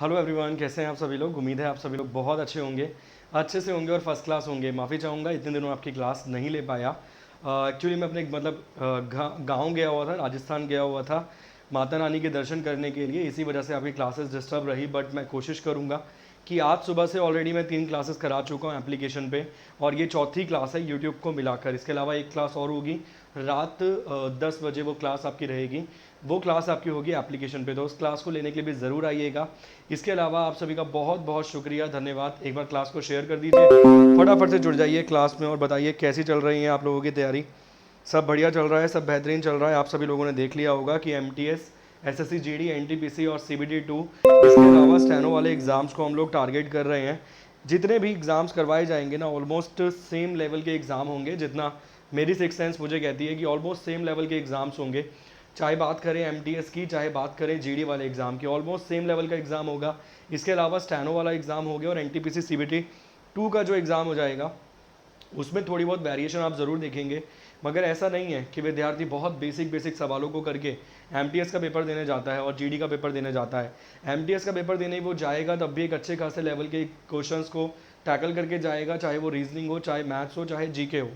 Hello everyone, कैसे हैं आप सभी लोग। उम्मीद है आप सभी लोग बहुत अच्छे से होंगे और फर्स्ट क्लास होंगे। माफ़ी चाहूँगा इतने दिनों आपकी क्लास नहीं ले पाया। एक्चुअली मैं अपने गांव गया हुआ था, राजस्थान गया हुआ था माता रानी के दर्शन करने के लिए। इसी वजह से आपकी क्लासेस डिस्टर्ब रही, बट मैं कोशिश करूँगा कि आज सुबह से ऑलरेडी मैं 3 क्लासेस करा चुका हूँ एप्लीकेशन पे, और ये चौथी क्लास है यूट्यूब को मिलाकर। इसके अलावा एक क्लास और होगी रात 10 बजे, वो क्लास आपकी रहेगी। वो क्लास आपकी होगी एप्लीकेशन पे, तो उस क्लास को लेने के लिए भी ज़रूर आइएगा। इसके अलावा आप सभी का बहुत बहुत शुक्रिया, धन्यवाद। एक बार क्लास को शेयर कर दीजिए, फटाफट से जुड़ जाइए क्लास में और बताइए कैसी चल रही है आप लोगों की तैयारी। सब बढ़िया चल रहा है, सब बेहतरीन चल रहा है। आप सभी लोगों ने देख लिया होगा कि MTS, SSC GD, NTPC और CBT 2, इसके अलावा स्टेनो वाले एग्ज़ाम्स को हम लोग टारगेट कर रहे हैं। जितने भी एग्ज़ाम्स करवाए जाएंगे ना, ऑलमोस्ट सेम लेवल के एग्ज़ाम होंगे। जितना मेरी सिक्स सेंस मुझे कहती है कि ऑलमोस्ट सेम लेवल के एग्ज़ाम्स होंगे। चाहे बात करें MTS की, चाहे बात करें GD वाले एग्ज़ाम की, ऑलमोस्ट सेम लेवल का एग्ज़ाम होगा। इसके अलावा स्टेनो वाला एग्ज़ाम हो गया, और NTPC CBT 2 का जो एग्ज़ाम हो जाएगा उसमें थोड़ी बहुत वेरिएशन आप ज़रूर देखेंगे। मगर ऐसा नहीं है कि विद्यार्थी बहुत बेसिक सवालों को करके MTS का पेपर देने जाता है और GD का पेपर देने जाता है। MTS का पेपर देने वो जाएगा तब भी एक अच्छे खासे लेवल के क्वेश्चंस को टैकल करके जाएगा, चाहे वो रीजनिंग हो, चाहे मैथ्स हो, चाहे जीके हो।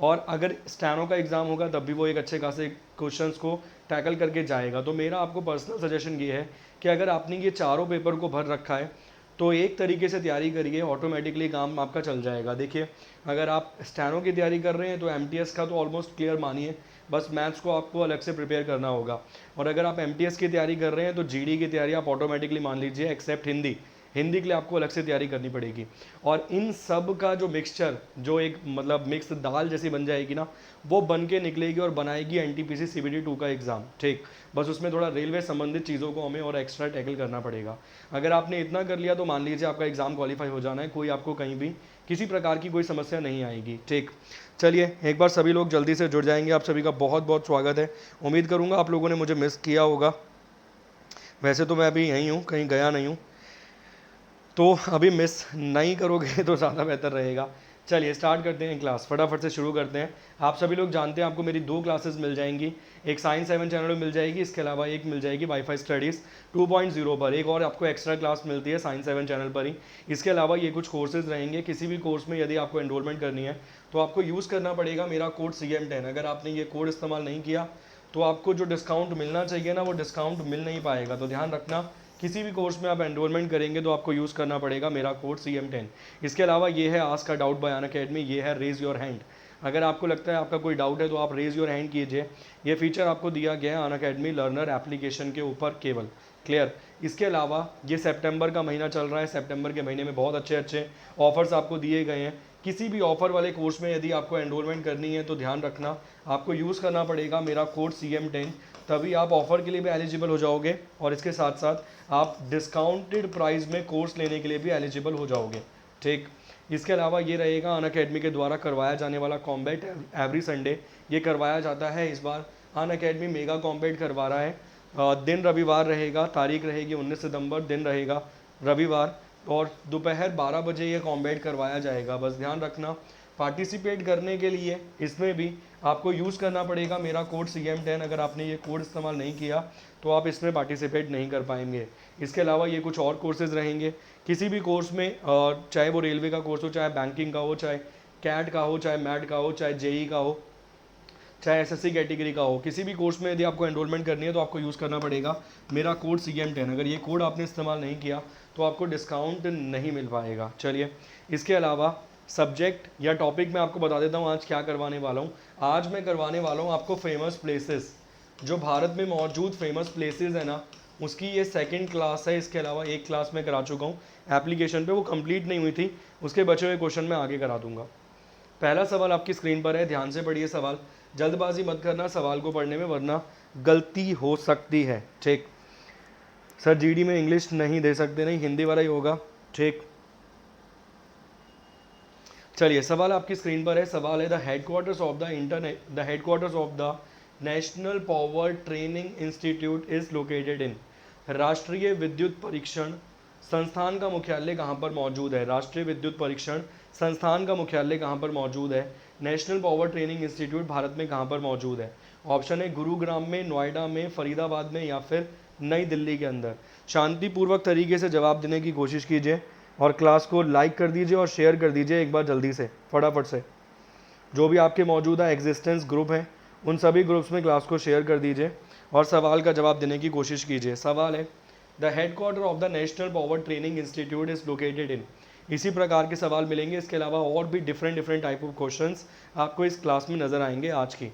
और अगर स्टैनो का एग्ज़ाम होगा तब भी वो एक अच्छे खासे क्वेश्चंस को टैकल करके जाएगा। तो मेरा आपको पर्सनल सजेशन ये है कि अगर आपने ये चारों पेपर को भर रखा है तो एक तरीके से तैयारी करिए, ऑटोमेटिकली काम आपका चल जाएगा। देखिए, अगर आप स्टैनो की तैयारी कर रहे हैं तो MTS का तो ऑलमोस्ट क्लियर मानिए, बस मैथ्स को आपको अलग से प्रिपेयर करना होगा। और अगर आप MTS की तैयारी कर रहे हैं तो GD की तैयारी आप ऑटोमेटिकली मान लीजिए, एक्सेप्ट हिंदी। हिंदी के लिए आपको अलग से तैयारी करनी पड़ेगी। और इन सब का जो मिक्सचर, जो एक मतलब मिक्स दाल जैसी बन जाएगी ना, वो बन के निकलेगी और बनाएगी NTPC CBT 2 का एग्ज़ाम। ठीक, बस उसमें थोड़ा रेलवे संबंधित चीज़ों को हमें और एक्स्ट्रा टैकल करना पड़ेगा। अगर आपने इतना कर लिया तो मान लीजिए आपका एग्ज़ाम क्वालिफाई हो जाना है, कोई आपको कहीं भी किसी प्रकार की कोई समस्या नहीं आएगी। ठीक, चलिए एक बार सभी लोग जल्दी से जुड़ जाएंगे। आप सभी का बहुत बहुत स्वागत है। उम्मीद करूँगा आप लोगों ने मुझे मिस किया होगा। वैसे तो मैं अभी यहीं हूँ, कहीं गया नहीं हूँ, तो अभी मिस नहीं करोगे तो ज़्यादा बेहतर रहेगा। चलिए स्टार्ट करते हैं क्लास, फटाफट से शुरू करते हैं। आप सभी लोग जानते हैं आपको मेरी 2 क्लासेस मिल जाएंगी। एक साइंस 7 चैनल में मिल जाएगी, इसके अलावा एक मिल जाएगी वाईफाई स्टडीज़ 2.0 पर। एक और आपको एक्स्ट्रा क्लास मिलती है साइंस 7 चैनल पर ही। इसके अलावा ये कुछ कोर्सेज रहेंगे। किसी भी कोर्स में यदि आपको एनरोलमेंट करनी है तो आपको यूज़ करना पड़ेगा मेरा कोड CM10। अगर आपने ये कोड इस्तेमाल नहीं किया तो आपको जो डिस्काउंट मिलना चाहिए ना, वो डिस्काउंट मिल नहीं पाएगा। तो ध्यान रखना, किसी भी कोर्स में आप एनरोलमेंट करेंगे तो आपको यूज़ करना पड़ेगा मेरा कोड CM10। इसके अलावा ये है आस्क का डाउट बाय अनअकैडमी, ये है रेज़ योर हैंड। अगर आपको लगता है आपका कोई डाउट है तो आप रेज़ योर हैंड कीजिए। ये फीचर आपको दिया गया है अनअकैडमी लर्नर एप्लीकेशन के ऊपर केवल। क्लियर। इसके अलावा ये सितंबर का महीना चल रहा है, सितंबर के महीने में बहुत अच्छे अच्छे ऑफर्स आपको दिए गए हैं। किसी भी ऑफर वाले कोर्स में यदि आपको एनरोलमेंट करनी है तो ध्यान रखना, आपको यूज़ करना पड़ेगा मेरा कोड CM10, तभी आप ऑफ़र के लिए भी एलिजिबल हो जाओगे और इसके साथ साथ आप डिस्काउंटेड प्राइस में कोर्स लेने के लिए भी एलिजिबल हो जाओगे। ठीक, इसके अलावा ये रहेगा अनअकैडमी के द्वारा करवाया जाने वाला कॉम्बैट एवरी संडे। ये करवाया जाता है, इस बार अनअकैडमी मेगा कॉम्बैट करवा रहा है। दिन रविवार रहेगा, तारीख रहेगी 19 सितंबर, दिन रहेगा रविवार, और दोपहर 12 बजे ये कॉम्बैट करवाया जाएगा। बस ध्यान रखना, पार्टिसिपेट करने के लिए इसमें भी आपको यूज़ करना पड़ेगा मेरा कोड CM10। अगर आपने ये कोड इस्तेमाल नहीं किया तो आप इसमें पार्टिसिपेट नहीं कर पाएंगे। इसके अलावा ये कुछ और कोर्सेज़ रहेंगे। किसी भी कोर्स में, चाहे वो रेलवे का कोर्स हो, चाहे बैंकिंग का हो, चाहे कैट का हो, चाहे मैट का हो, चाहे JEE का हो, चाहे SSC कैटेगरी का हो, किसी भी कोर्स में यदि आपको एनरोलमेंट करनी है तो आपको यूज़ करना पड़ेगा मेरा कोड CM10। अगर ये कोड आपने इस्तेमाल नहीं किया तो आपको डिस्काउंट नहीं मिल पाएगा। चलिए, इसके अलावा सब्जेक्ट या टॉपिक मैं आपको बता देता हूँ आज क्या करवाने वाला हूँ। आज मैं करवाने वाला हूँ आपको फेमस प्लेसेस, जो भारत में मौजूद फेमस प्लेसेस है ना, उसकी ये सेकंड क्लास है। इसके अलावा एक क्लास मैं करा चुका हूँ एप्लीकेशन पे, वो कंप्लीट नहीं हुई थी, उसके बचे हुए क्वेश्चन मैं आगे करा दूंगा। पहला सवाल आपकी स्क्रीन पर है, ध्यान से पढ़िए सवाल, जल्दबाजी मत करना सवाल को पढ़ने में, वरना गलती हो सकती है। ठीक, सर GD में इंग्लिश नहीं दे सकते, नहीं हिंदी वाला ही होगा। ठीक, चलिए सवाल आपकी स्क्रीन पर है। सवाल है, the headquarters of the national power training institute is located इन। राष्ट्रीय विद्युत परीक्षण संस्थान का मुख्यालय कहाँ पर मौजूद है? राष्ट्रीय विद्युत परीक्षण संस्थान का मुख्यालय कहाँ पर मौजूद है? National power training institute Bharat में कहाँ पर मौजूद है? ऑप्शन है गुरुग्राम में, नोएडा में, फरीदाबाद में या फिर नई दिल्ली के अंदर। शांतिपूर्वक तरीके से जवाब देने की कोशिश कीजिए और क्लास को लाइक कर दीजिए और शेयर कर दीजिए एक बार जल्दी से, फटाफट से। जो भी आपके मौजूदा एग्जिस्टेंस ग्रुप हैं उन सभी ग्रुप्स में क्लास को शेयर कर दीजिए और सवाल का जवाब देने की कोशिश कीजिए। सवाल है, the headquarter of the national power training institute is located इन। इसी प्रकार के सवाल मिलेंगे, इसके अलावा और भी डिफरेंट टाइप ऑफ क्वेश्चंस आपको इस क्लास में नजर आएंगे आज की।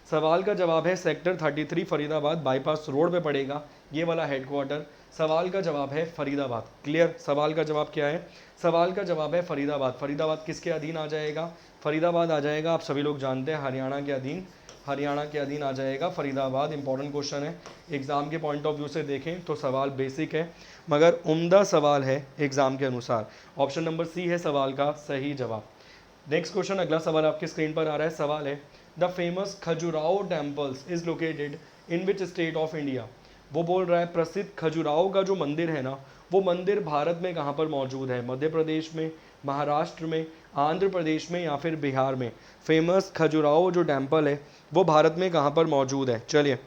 सवाल का जवाब है सेक्टर 33 फरीदाबाद बाईपास रोड पे पड़ेगा ये वाला हेडक्वार्टर। सवाल का जवाब है फरीदाबाद। क्लियर? सवाल का जवाब क्या है? सवाल का जवाब है फरीदाबाद। फरीदाबाद किसके अधीन आ जाएगा? फरीदाबाद आ जाएगा, आप सभी लोग जानते हैं, हरियाणा के अधीन। हरियाणा के अधीन आ जाएगा फरीदाबाद। इंपॉर्टेंट क्वेश्चन है, एग्जाम के पॉइंट ऑफ व्यू से देखें तो सवाल बेसिक है मगर उम्दा सवाल है एग्जाम के अनुसार। ऑप्शन नंबर सी है सवाल का सही जवाब। नेक्स्ट क्वेश्चन, अगला सवाल आपके स्क्रीन पर आ रहा है। सवाल है, the famous Khajuraho temples is located in which state of India. वो बोल रहा है प्रसिद्ध खजुराहो का जो मंदिर है ना, वो मंदिर भारत में कहाँ पर मौजूद है? मध्य प्रदेश में, महाराष्ट्र में, आंध्र प्रदेश में या फिर बिहार में? फेमस खजुराहो जो टेम्पल है वो भारत में कहाँ पर मौजूद है? चलिए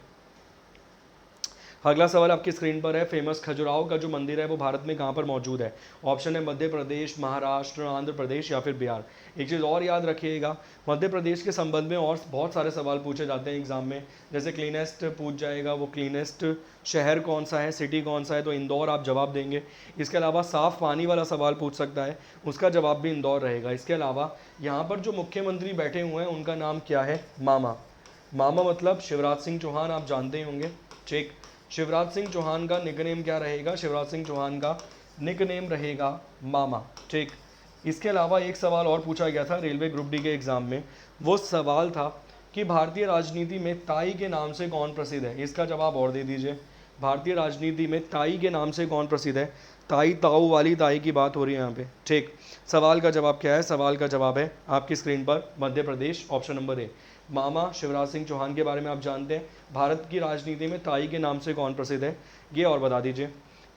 अगला सवाल आपकी स्क्रीन पर है, फेमस खजुराहो का जो मंदिर है वो भारत में कहाँ पर मौजूद है? ऑप्शन है मध्य प्रदेश, महाराष्ट्र, आंध्र प्रदेश या फिर बिहार। एक चीज़ और याद रखिएगा, मध्य प्रदेश के संबंध में और बहुत सारे सवाल पूछे जाते हैं एग्जाम में। जैसे क्लीनेस्ट पूछ जाएगा, वो क्लीनेस्ट शहर कौन सा है, सिटी कौन सा है, तो इंदौर आप जवाब देंगे। इसके अलावा साफ पानी वाला सवाल पूछ सकता है, उसका जवाब भी इंदौर रहेगा। इसके अलावा यहाँ पर जो मुख्यमंत्री बैठे हुए हैं उनका नाम क्या है? मामा। मामा मतलब शिवराज सिंह चौहान, आप जानते ही होंगे। ठीक, शिवराज सिंह चौहान का निकनेम क्या रहेगा? शिवराज सिंह चौहान का निकनेम रहेगा मामा। ठीक, इसके अलावा एक सवाल और पूछा गया था रेलवे ग्रुप डी के एग्जाम में। वो सवाल था कि भारतीय राजनीति में ताई के नाम से कौन प्रसिद्ध है? इसका जवाब और दे दीजिए। भारतीय राजनीति में ताई के नाम से कौन प्रसिद्ध है? ताई ताऊ वाली ताई की बात हो रही है यहाँ पे। ठीक, सवाल का जवाब क्या है? सवाल का जवाब है आपकी स्क्रीन पर Madhya Pradesh, option number A. मामा शिवराज सिंह चौहान के बारे में आप जानते हैं, भारत की राजनीति में ताई के नाम से कौन प्रसिद्ध है, ये और बता दीजिए।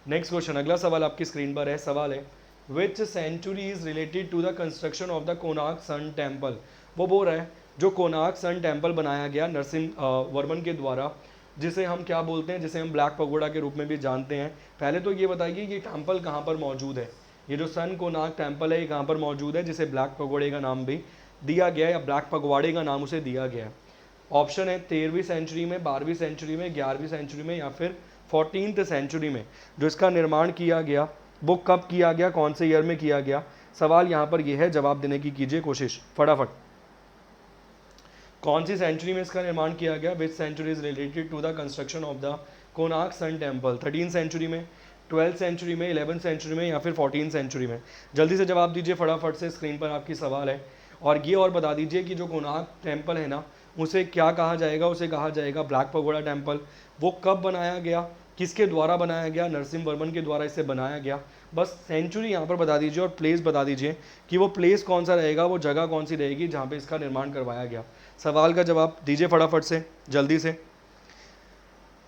नेक्स्ट क्वेश्चन, अगला सवाल आपकी स्क्रीन पर है। सवाल है, which century is related to the construction of the Konark sun temple. वो बोल रहा है जो कोणार्क सन टेम्पल बनाया गया नरसिम्हा वर्मन के द्वारा, जिसे हम क्या बोलते हैं, जिसे हम ब्लैक पगोडा के रूप में भी जानते हैं। पहले तो ये बताइए ये टेम्पल कहाँ पर मौजूद है? ये जो सन कोणार्क टेम्पल है ये कहाँ पर मौजूद है, जिसे ब्लैक पगोड़े का नाम भी दिया गया है या ब्लैक पगवाड़े का नाम उसे दिया गया है? ऑप्शन है 13वीं सेंचुरी में, 12वीं सेंचुरी में, 11वीं सेंचुरी में या फिर 14th सेंचुरी में। जो इसका निर्माण किया गया वो कब किया गया, कौन से ईयर में किया गया? सवाल यहाँ पर यह है, जवाब देने की कीजिए कोशिश फटाफट। कौन सी सेंचुरी में इसका निर्माण किया गया? Which century is related to the construction of the Konark sun temple? 13th century में, 12th सेंचुरी में, 11th सेंचुरी में या फिर 14th सेंचुरी में? जल्दी से जवाब दीजिए फटाफट से, स्क्रीन पर आपकी सवाल है। और ये और बता दीजिए कि जो कोणार्क टेम्पल है ना, उसे क्या कहा जाएगा? उसे कहा जाएगा ब्लैक पगोडा टेम्पल। वो कब बनाया गया, किसके द्वारा बनाया गया? नरसिम्हा वर्मन के द्वारा इसे बनाया गया। बस सेंचुरी यहाँ पर बता दीजिए और प्लेस बता दीजिए कि वो प्लेस कौन सा रहेगा, वो जगह कौन सी रहेगी जहाँ पे इसका निर्माण करवाया गया। सवाल का जवाब दीजिए फटाफट से, जल्दी से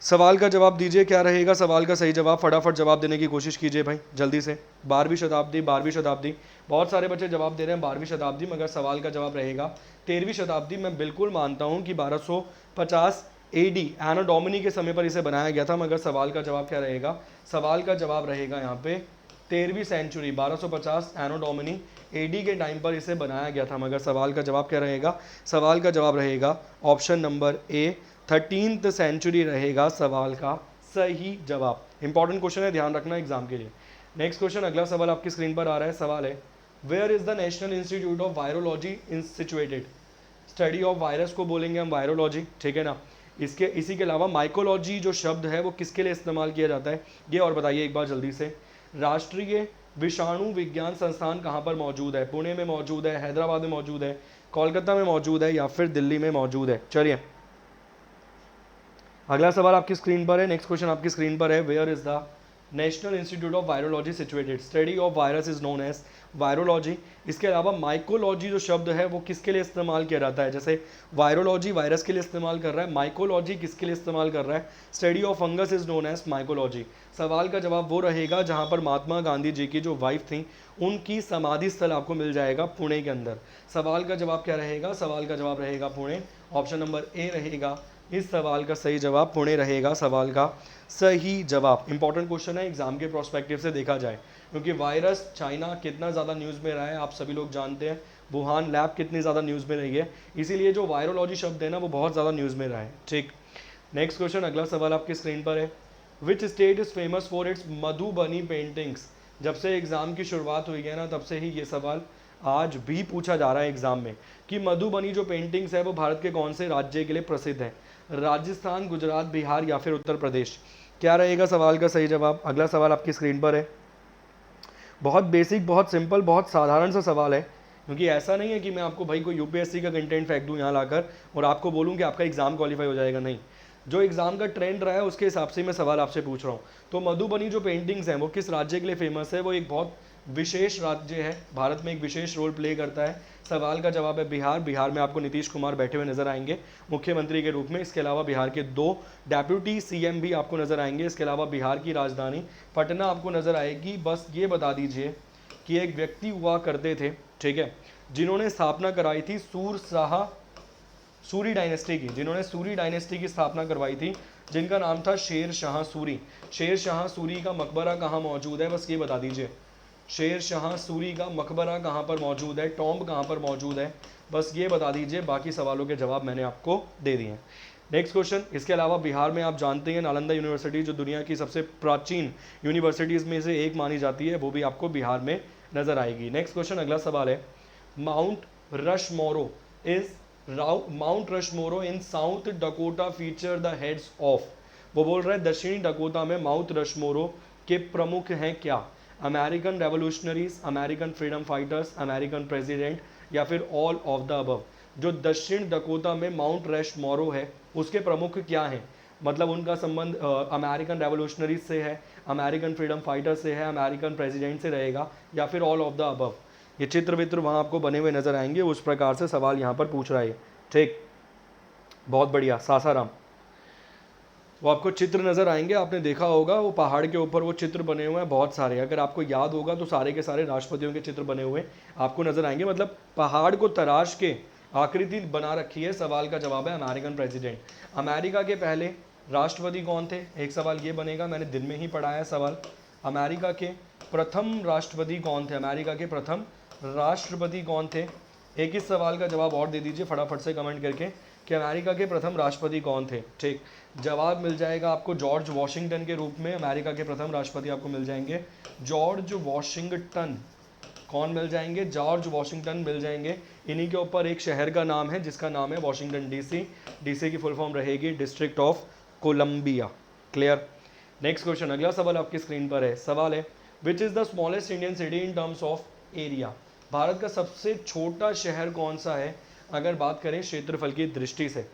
सवाल का जवाब दीजिए, क्या रहेगा सवाल का सही जवाब? फटाफट जवाब देने की कोशिश कीजिए भाई जल्दी से। 12वीं शताब्दी, 12वीं शताब्दी। बहुत सारे बच्चे जवाब दे रहे हैं 12वीं शताब्दी, मगर सवाल का जवाब रहेगा 13वीं शताब्दी। मैं बिल्कुल मानता हूँ कि 1250 AD एनो डोमिनी के समय पर इसे बनाया गया था, मगर सवाल का जवाब क्या रहेगा? सवाल का जवाब रहेगा यहाँ पे 13वीं सेंचुरी, 1250 एनो डोमिनी AD के टाइम पर इसे बनाया गया था, मगर सवाल का जवाब क्या रहेगा? सवाल का जवाब रहेगा option number A, 13th century रहेगा सवाल का सही जवाब। इंपॉर्टेंट क्वेश्चन है, ध्यान रखना एग्जाम के लिए। नेक्स्ट क्वेश्चन, अगला सवाल आपकी स्क्रीन पर आ रहा है। सवाल है, where is the national institute of virology in situated? Study of virus को बोलेंगे हम वायरोलॉजी, ठीक है ना। इसी के अलावा माइकोलॉजी जो शब्द है वो किसके लिए इस्तेमाल किया जाता है, ये और बताइए एक बार जल्दी से। राष्ट्रीय विषाणु विज्ञान संस्थान कहाँ पर मौजूद है? पुणे में मौजूद है, हैदराबाद में मौजूद है, कोलकाता में मौजूद है या फिर दिल्ली में मौजूद है? चलिए अगला सवाल आपकी स्क्रीन पर है। नेक्स्ट क्वेश्चन आपकी स्क्रीन पर है, where is the national institute of virology situated? Study of virus is known as virology. इसके अलावा माइकोलॉजी जो शब्द है वो किसके लिए इस्तेमाल किया जाता है? जैसे वायरोलॉजी वायरस के लिए इस्तेमाल कर रहा है, माइकोलॉजी किसके लिए इस्तेमाल कर रहा है? Study of fungus is known as mycology. सवाल का जवाब वो रहेगा जहाँ पर महात्मा गांधी जी की जो वाइफ थी उनकी समाधि स्थल आपको मिल जाएगा पुणे के अंदर। सवाल का जवाब क्या रहेगा? सवाल का जवाब रहेगा पुणे। ऑप्शन नंबर ए रहेगा इस सवाल का सही जवाब पुणे रहेगा सवाल का सही जवाब। इंपॉर्टेंट क्वेश्चन है, एग्जाम के प्रोस्पेक्टिव से देखा जाए, क्योंकि वायरस चाइना कितना ज़्यादा न्यूज़ में रहा है आप सभी लोग जानते हैं, वुहान लैब कितनी ज़्यादा न्यूज़ में रही है, इसीलिए जो वायरोलॉजी शब्द है ना वो बहुत ज़्यादा न्यूज़ में रहा है। ठीक, नेक्स्ट क्वेश्चन, अगला सवाल आपकी स्क्रीन पर है। Which state is famous for its Madhubani paintings. जब से एग्ज़ाम की शुरुआत हुई है ना तब से ही ये सवाल आज भी पूछा जा रहा है एग्जाम में कि मधुबनी जो पेंटिंग्स है वो भारत के कौन से राज्य के लिए प्रसिद्ध है, राजस्थान, गुजरात, बिहार या फिर उत्तर प्रदेश। क्या रहेगा सवाल का सही जवाब। अगला सवाल आपकी स्क्रीन पर है। बहुत बेसिक, बहुत सिंपल, बहुत साधारण सा सवाल है, क्योंकि ऐसा नहीं है कि मैं आपको भाई कोई यूपीएससी का कंटेंट फेंक दूं यहाँ लाकर और आपको बोलूँ कि आपका एग्जाम क्वालिफाई हो जाएगा, नहीं। जो एग्जाम का ट्रेंड रहा है उसके हिसाब से मैं सवाल आपसे पूछ रहा हूँ। तो मधुबनी जो पेंटिंग्स हैं वो किस राज्य के लिए फेमस है, वो एक बहुत विशेष राज्य है, भारत में एक विशेष रोल प्ले करता है। सवाल का जवाब है बिहार। बिहार में आपको नीतीश कुमार बैठे हुए नजर आएंगे मुख्यमंत्री के रूप में। इसके अलावा बिहार के 2 डेप्यूटी सीएम भी आपको नजर आएंगे। इसके अलावा बिहार की राजधानी पटना आपको नजर आएगी। बस ये बता दीजिए कि एक व्यक्ति हुआ करते थे, ठीक है, जिन्होंने स्थापना कराई थी सूरी डायनेस्टी की, जिन्होंने सूरी डायनेस्टी की स्थापना करवाई थी, जिनका नाम था शेर शाह सूरी। शेर शाह सूरी का मकबरा कहाँ मौजूद है, बस ये बता दीजिए। शेर शाह सूरी का मकबरा कहाँ पर मौजूद है, टॉम्ब कहाँ पर मौजूद है, बस ये बता दीजिए। बाकी सवालों के जवाब मैंने आपको दे दिए हैं। नेक्स्ट क्वेश्चन, इसके अलावा बिहार में आप जानते हैं नालंदा यूनिवर्सिटी जो दुनिया की सबसे प्राचीन यूनिवर्सिटीज़ में से एक मानी जाती है, वो भी आपको बिहार में नजर आएगी। नेक्स्ट क्वेश्चन, अगला सवाल है। Mount Rushmore in south Dakota feature the heads of. वो बोल रहा है दक्षिणी डकोटा में माउंट रशमोरो के प्रमुख हैं क्या, American revolutionaries, American freedom fighters, American president या फिर ऑल ऑफ द अबव। जो दक्षिण डकोटा में माउंट रशमोरो है उसके प्रमुख क्या हैं, मतलब उनका संबंध अमेरिकन रेवोल्यूशनरीज से है, अमेरिकन फ्रीडम फाइटर से है, अमेरिकन प्रेसिडेंट से रहेगा या फिर ऑल ऑफ द अबव। ये चित्र वित्र वहाँ आपको बने हुए नजर आएंगे, उस प्रकार से सवाल यहाँ पर पूछ रहा है। ठीक, बहुत बढ़िया। सासाराम, वो आपको चित्र नज़र आएंगे, आपने देखा होगा वो पहाड़ के ऊपर वो चित्र बने हुए हैं बहुत सारे, अगर आपको याद होगा तो सारे के सारे राष्ट्रपतियों के चित्र बने हुए आपको नज़र आएंगे, मतलब पहाड़ को तराश के आकृति बना रखी है। सवाल का जवाब है अमेरिकन प्रेसिडेंट। अमेरिका के पहले राष्ट्रपति कौन थे, एक सवाल ये बनेगा, मैंने दिन में ही पढ़ा है सवाल। अमेरिका के प्रथम राष्ट्रपति कौन थे, अमेरिका के प्रथम राष्ट्रपति कौन थे। एक इस सवाल का जवाब और दे दीजिए फटाफट से कमेंट करके कि अमेरिका के प्रथम राष्ट्रपति कौन थे। ठीक, जवाब मिल जाएगा आपको जॉर्ज वॉशिंगटन के रूप में अमेरिका के प्रथम राष्ट्रपति आपको मिल जाएंगे जॉर्ज वॉशिंगटन। कौन मिल जाएंगे, जॉर्ज वॉशिंगटन मिल जाएंगे। इन्हीं के ऊपर एक शहर का नाम है जिसका नाम है वॉशिंगटन डीसी। डीसी की फुल फॉर्म रहेगी district of Columbia. Clear. Next question, अगला सवाल आपकी स्क्रीन पर है। सवाल है which is the smallest Indian city in terms of area. Bharat का सबसे छोटा शहर कौन सा है अगर बात करें क्षेत्रफल की दृष्टि से।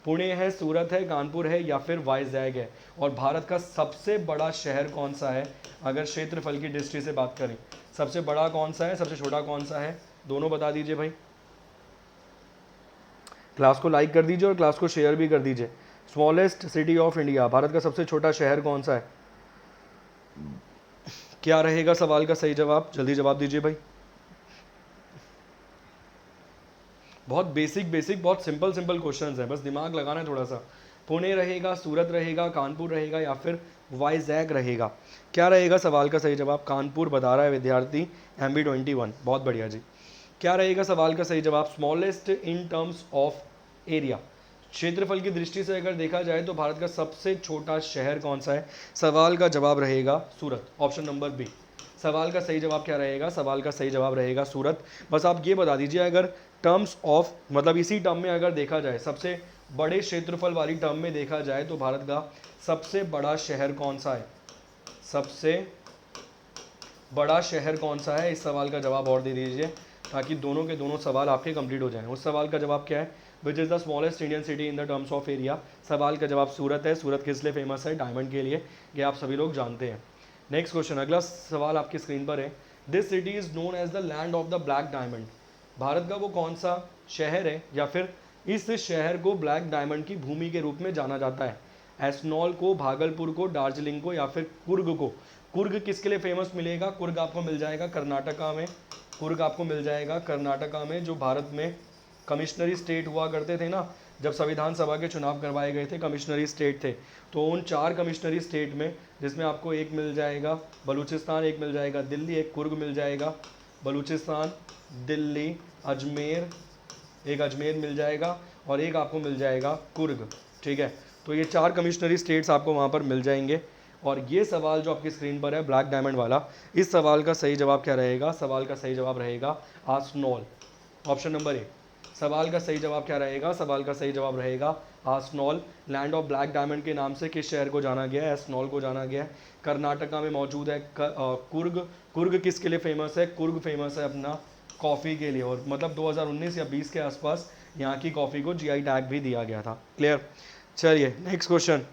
पुणे है, सूरत है, कानपुर है या फिर वाइजैग है। और भारत का सबसे बड़ा शहर कौन सा है अगर क्षेत्रफल की दृष्टि से बात करें। सबसे बड़ा कौन सा है, सबसे छोटा कौन सा है, दोनों बता दीजिए भाई। क्लास को लाइक कर दीजिए और क्लास को शेयर भी कर दीजिए। Smallest city of India, Bharat का सबसे छोटा शहर कौन सा है, क्या रहेगा सवाल का सही जवाब, जल्दी जवाब दीजिए भाई। बहुत बेसिक बहुत सिंपल क्वेश्चंस हैं, बस दिमाग लगाना है थोड़ा सा। पुणे रहेगा, सूरत रहेगा, कानपुर रहेगा या फिर वाइजैग रहेगा। क्या रहेगा सवाल का सही जवाब, कानपुर बता रहा है विद्यार्थी MB21, बहुत बढ़िया जी। क्या रहेगा सवाल का सही जवाब, smallest in terms of area. क्षेत्रफल की दृष्टि से अगर देखा जाए तो भारत का सबसे छोटा शहर कौन सा है, सवाल का जवाब रहेगा सूरत, ऑप्शन नंबर बी। सवाल का सही जवाब क्या रहेगा, सवाल का सही जवाब रहेगा सूरत। बस आप ये बता दीजिए अगर टर्म्स ऑफ मतलब इसी टर्म में अगर देखा जाए, सबसे बड़े क्षेत्रफल वाली टर्म में देखा जाए तो भारत का सबसे बड़ा शहर कौन सा है, सबसे बड़ा शहर कौन सा है, इस सवाल का जवाब और दे दीजिए ताकि दोनों के दोनों सवाल आपके कंप्लीट हो जाएं। उस सवाल का जवाब क्या है, which is the smallest Indian city in the terms of area. सवाल का जवाब सूरत है। सूरत किस लिए फेमस है, डायमंड के लिए, ये आप सभी लोग जानते हैं। नेक्स्ट क्वेश्चन, अगला सवाल आपकी स्क्रीन पर है। This city is known as the land of the black diamond. Bharat का वो कौन सा शहर है या फिर इस शहर को ब्लैक डायमंड की भूमि के रूप में जाना जाता है। एस्नॉल को, भागलपुर को, दार्जिलिंग को या फिर कुर्ग को। कुर्ग किसके लिए फेमस मिलेगा, कुर्ग आपको मिल जाएगा कर्नाटका में। कुर्ग आपको मिल जाएगा कर्नाटका में, जो भारत में कमिश्नरी स्टेट हुआ करते थे ना, जब संविधान सभा के चुनाव करवाए गए थे, कमिश्नरी स्टेट थे, तो उन 4 कमिश्नरी स्टेट में, जिसमें आपको एक मिल जाएगा बलूचिस्तान, एक मिल जाएगा दिल्ली, एक कुर्ग मिल जाएगा, बलूचिस्तान, दिल्ली, अजमेर, एक अजमेर मिल जाएगा और एक आपको मिल जाएगा कुर्ग, ठीक है। तो ये 4 कमिश्नरी स्टेट्स आपको वहाँ पर मिल जाएंगे। और ये सवाल जो आपकी स्क्रीन पर है ब्लैक डायमंड वाला, इस सवाल का सही जवाब क्या रहेगा? सवाल का सही जवाब रहेगा आसनोल, ऑप्शन नंबर ए। सवाल का सही जवाब क्या रहेगा? सवाल का सही जवाब रहेगा Asansol. Land of black diamond के नाम से किस शहर को जाना गया है? एसनोल को जाना गया है। कर्नाटका में मौजूद है कुर्ग। कुर्ग किसके लिए फेमस है? कुर्ग फेमस है अपना कॉफ़ी के लिए, और मतलब 2019 या 20 के आसपास यहाँ की कॉफ़ी को जीआई टैग भी दिया गया था। क्लियर? चलिए नेक्स्ट क्वेश्चन।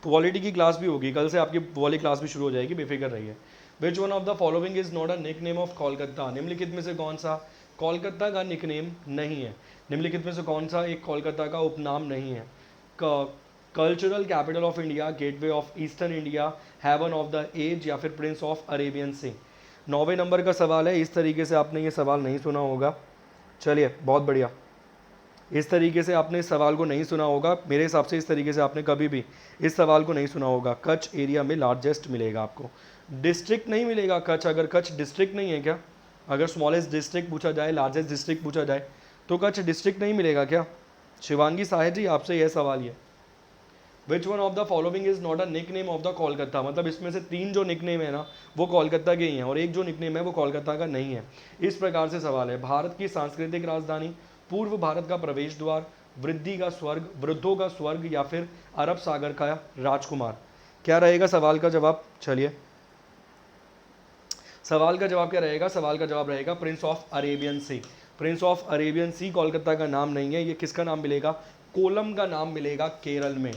पॉलिटी की क्लास भी होगी कल से, आपकी वाली क्लास भी शुरू हो जाएगी, बेफिक्र रहिए। Which one of the following is not a nickname of Kolkata? निम्नलिखित में से कौन सा कोलकाता का निक नेम नहीं है? निम्नलिखित में से कौन सा एक कोलकाता का उपनाम नहीं है? Cultural capital of India, gateway of eastern India, heaven of the age, या फिर प्रिंस ऑफ अरेबियन सी? 9वें नंबर का सवाल है। इस तरीके से आपने ये सवाल नहीं सुना होगा। चलिए बहुत बढ़िया, इस तरीके से आपने इस सवाल को नहीं सुना होगा। मेरे हिसाब से इस तरीके से आपने कभी भी इस सवाल को नहीं सुना होगा। कच्छ एरिया में लार्जेस्ट मिलेगा आपको, डिस्ट्रिक्ट नहीं मिलेगा कच्छ। अगर कच्छ डिस्ट्रिक्ट नहीं है क्या? अगर स्मॉलेस्ट डिस्ट्रिक्ट पूछा जाए, लार्जेस्ट डिस्ट्रिक्ट पूछा जाए, तो कच्छ डिस्ट्रिक्ट नहीं मिलेगा क्या? शिवांगी साहे जी, आपसे यह सवाल है। Which one of the following is not a nickname of the Kolkata? मतलब इसमें से 3 जो निक नेम है ना, वो कोलकाता के ही हैं, और एक जो निक नेम है वो कोलकाता का नहीं है। इस प्रकार से सवाल है। भारत की सांस्कृतिक राजधानी, पूर्व भारत का प्रवेश द्वार, वृद्धि का स्वर्ग, वृद्धों का स्वर्ग, या फिर अरब सागर का राजकुमार? क्या रहेगा सवाल का जवाब? चलिए, सवाल का जवाब क्या रहेगा? सवाल का जवाब रहेगा prince of Arabian sea. Prince of Arabian sea Kolkata का नाम नहीं है। ये किसका नाम मिलेगा? कोलम का नाम मिलेगा केरल में।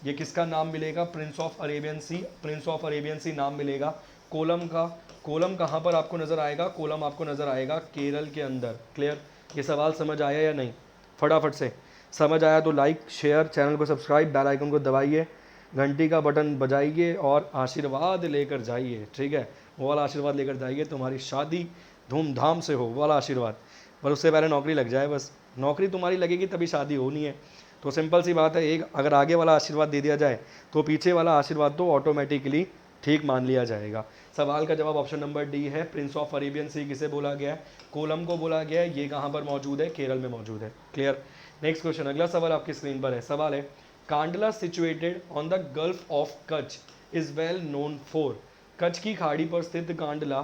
ये किसका नाम मिलेगा? Prince of Arabian sea. Prince of Arabian sea नाम मिलेगा कोलम का। कोलम कहाँ पर आपको नजर आएगा? कोलम आपको नजर आएगा केरल के अंदर। क्लियर? ये सवाल समझ आया या नहीं? फटाफट से समझ आया तो लाइक, शेयर, चैनल को सब्सक्राइब, बेल आइकन को दबाइए, घंटी का बटन बजाइए और आशीर्वाद लेकर जाइए। ठीक है, वो वाला आशीर्वाद लेकर जाइए, तुम्हारी शादी धूमधाम से हो, वो वाला आशीर्वाद। पर उससे पहले नौकरी लग जाए, बस नौकरी तुम्हारी लगेगी तभी शादी होनी है। तो सिंपल सी बात है, एक अगर आगे वाला आशीर्वाद दे दिया जाए तो पीछे वाला आशीर्वाद तो ऑटोमेटिकली ठीक मान लिया जाएगा। सवाल का जवाब ऑप्शन नंबर डी है। प्रिंस ऑफ अरेबियन सी किसे बोला गया है? कोलम को बोला गया है। ये कहाँ पर मौजूद है? केरल में मौजूद है। क्लियर? नेक्स्ट क्वेश्चन, अगला सवाल आपकी स्क्रीन पर है। सवाल है, Kandla situated on the gulf of Kutch is well known for? Kutch की खाड़ी पर स्थित कांडला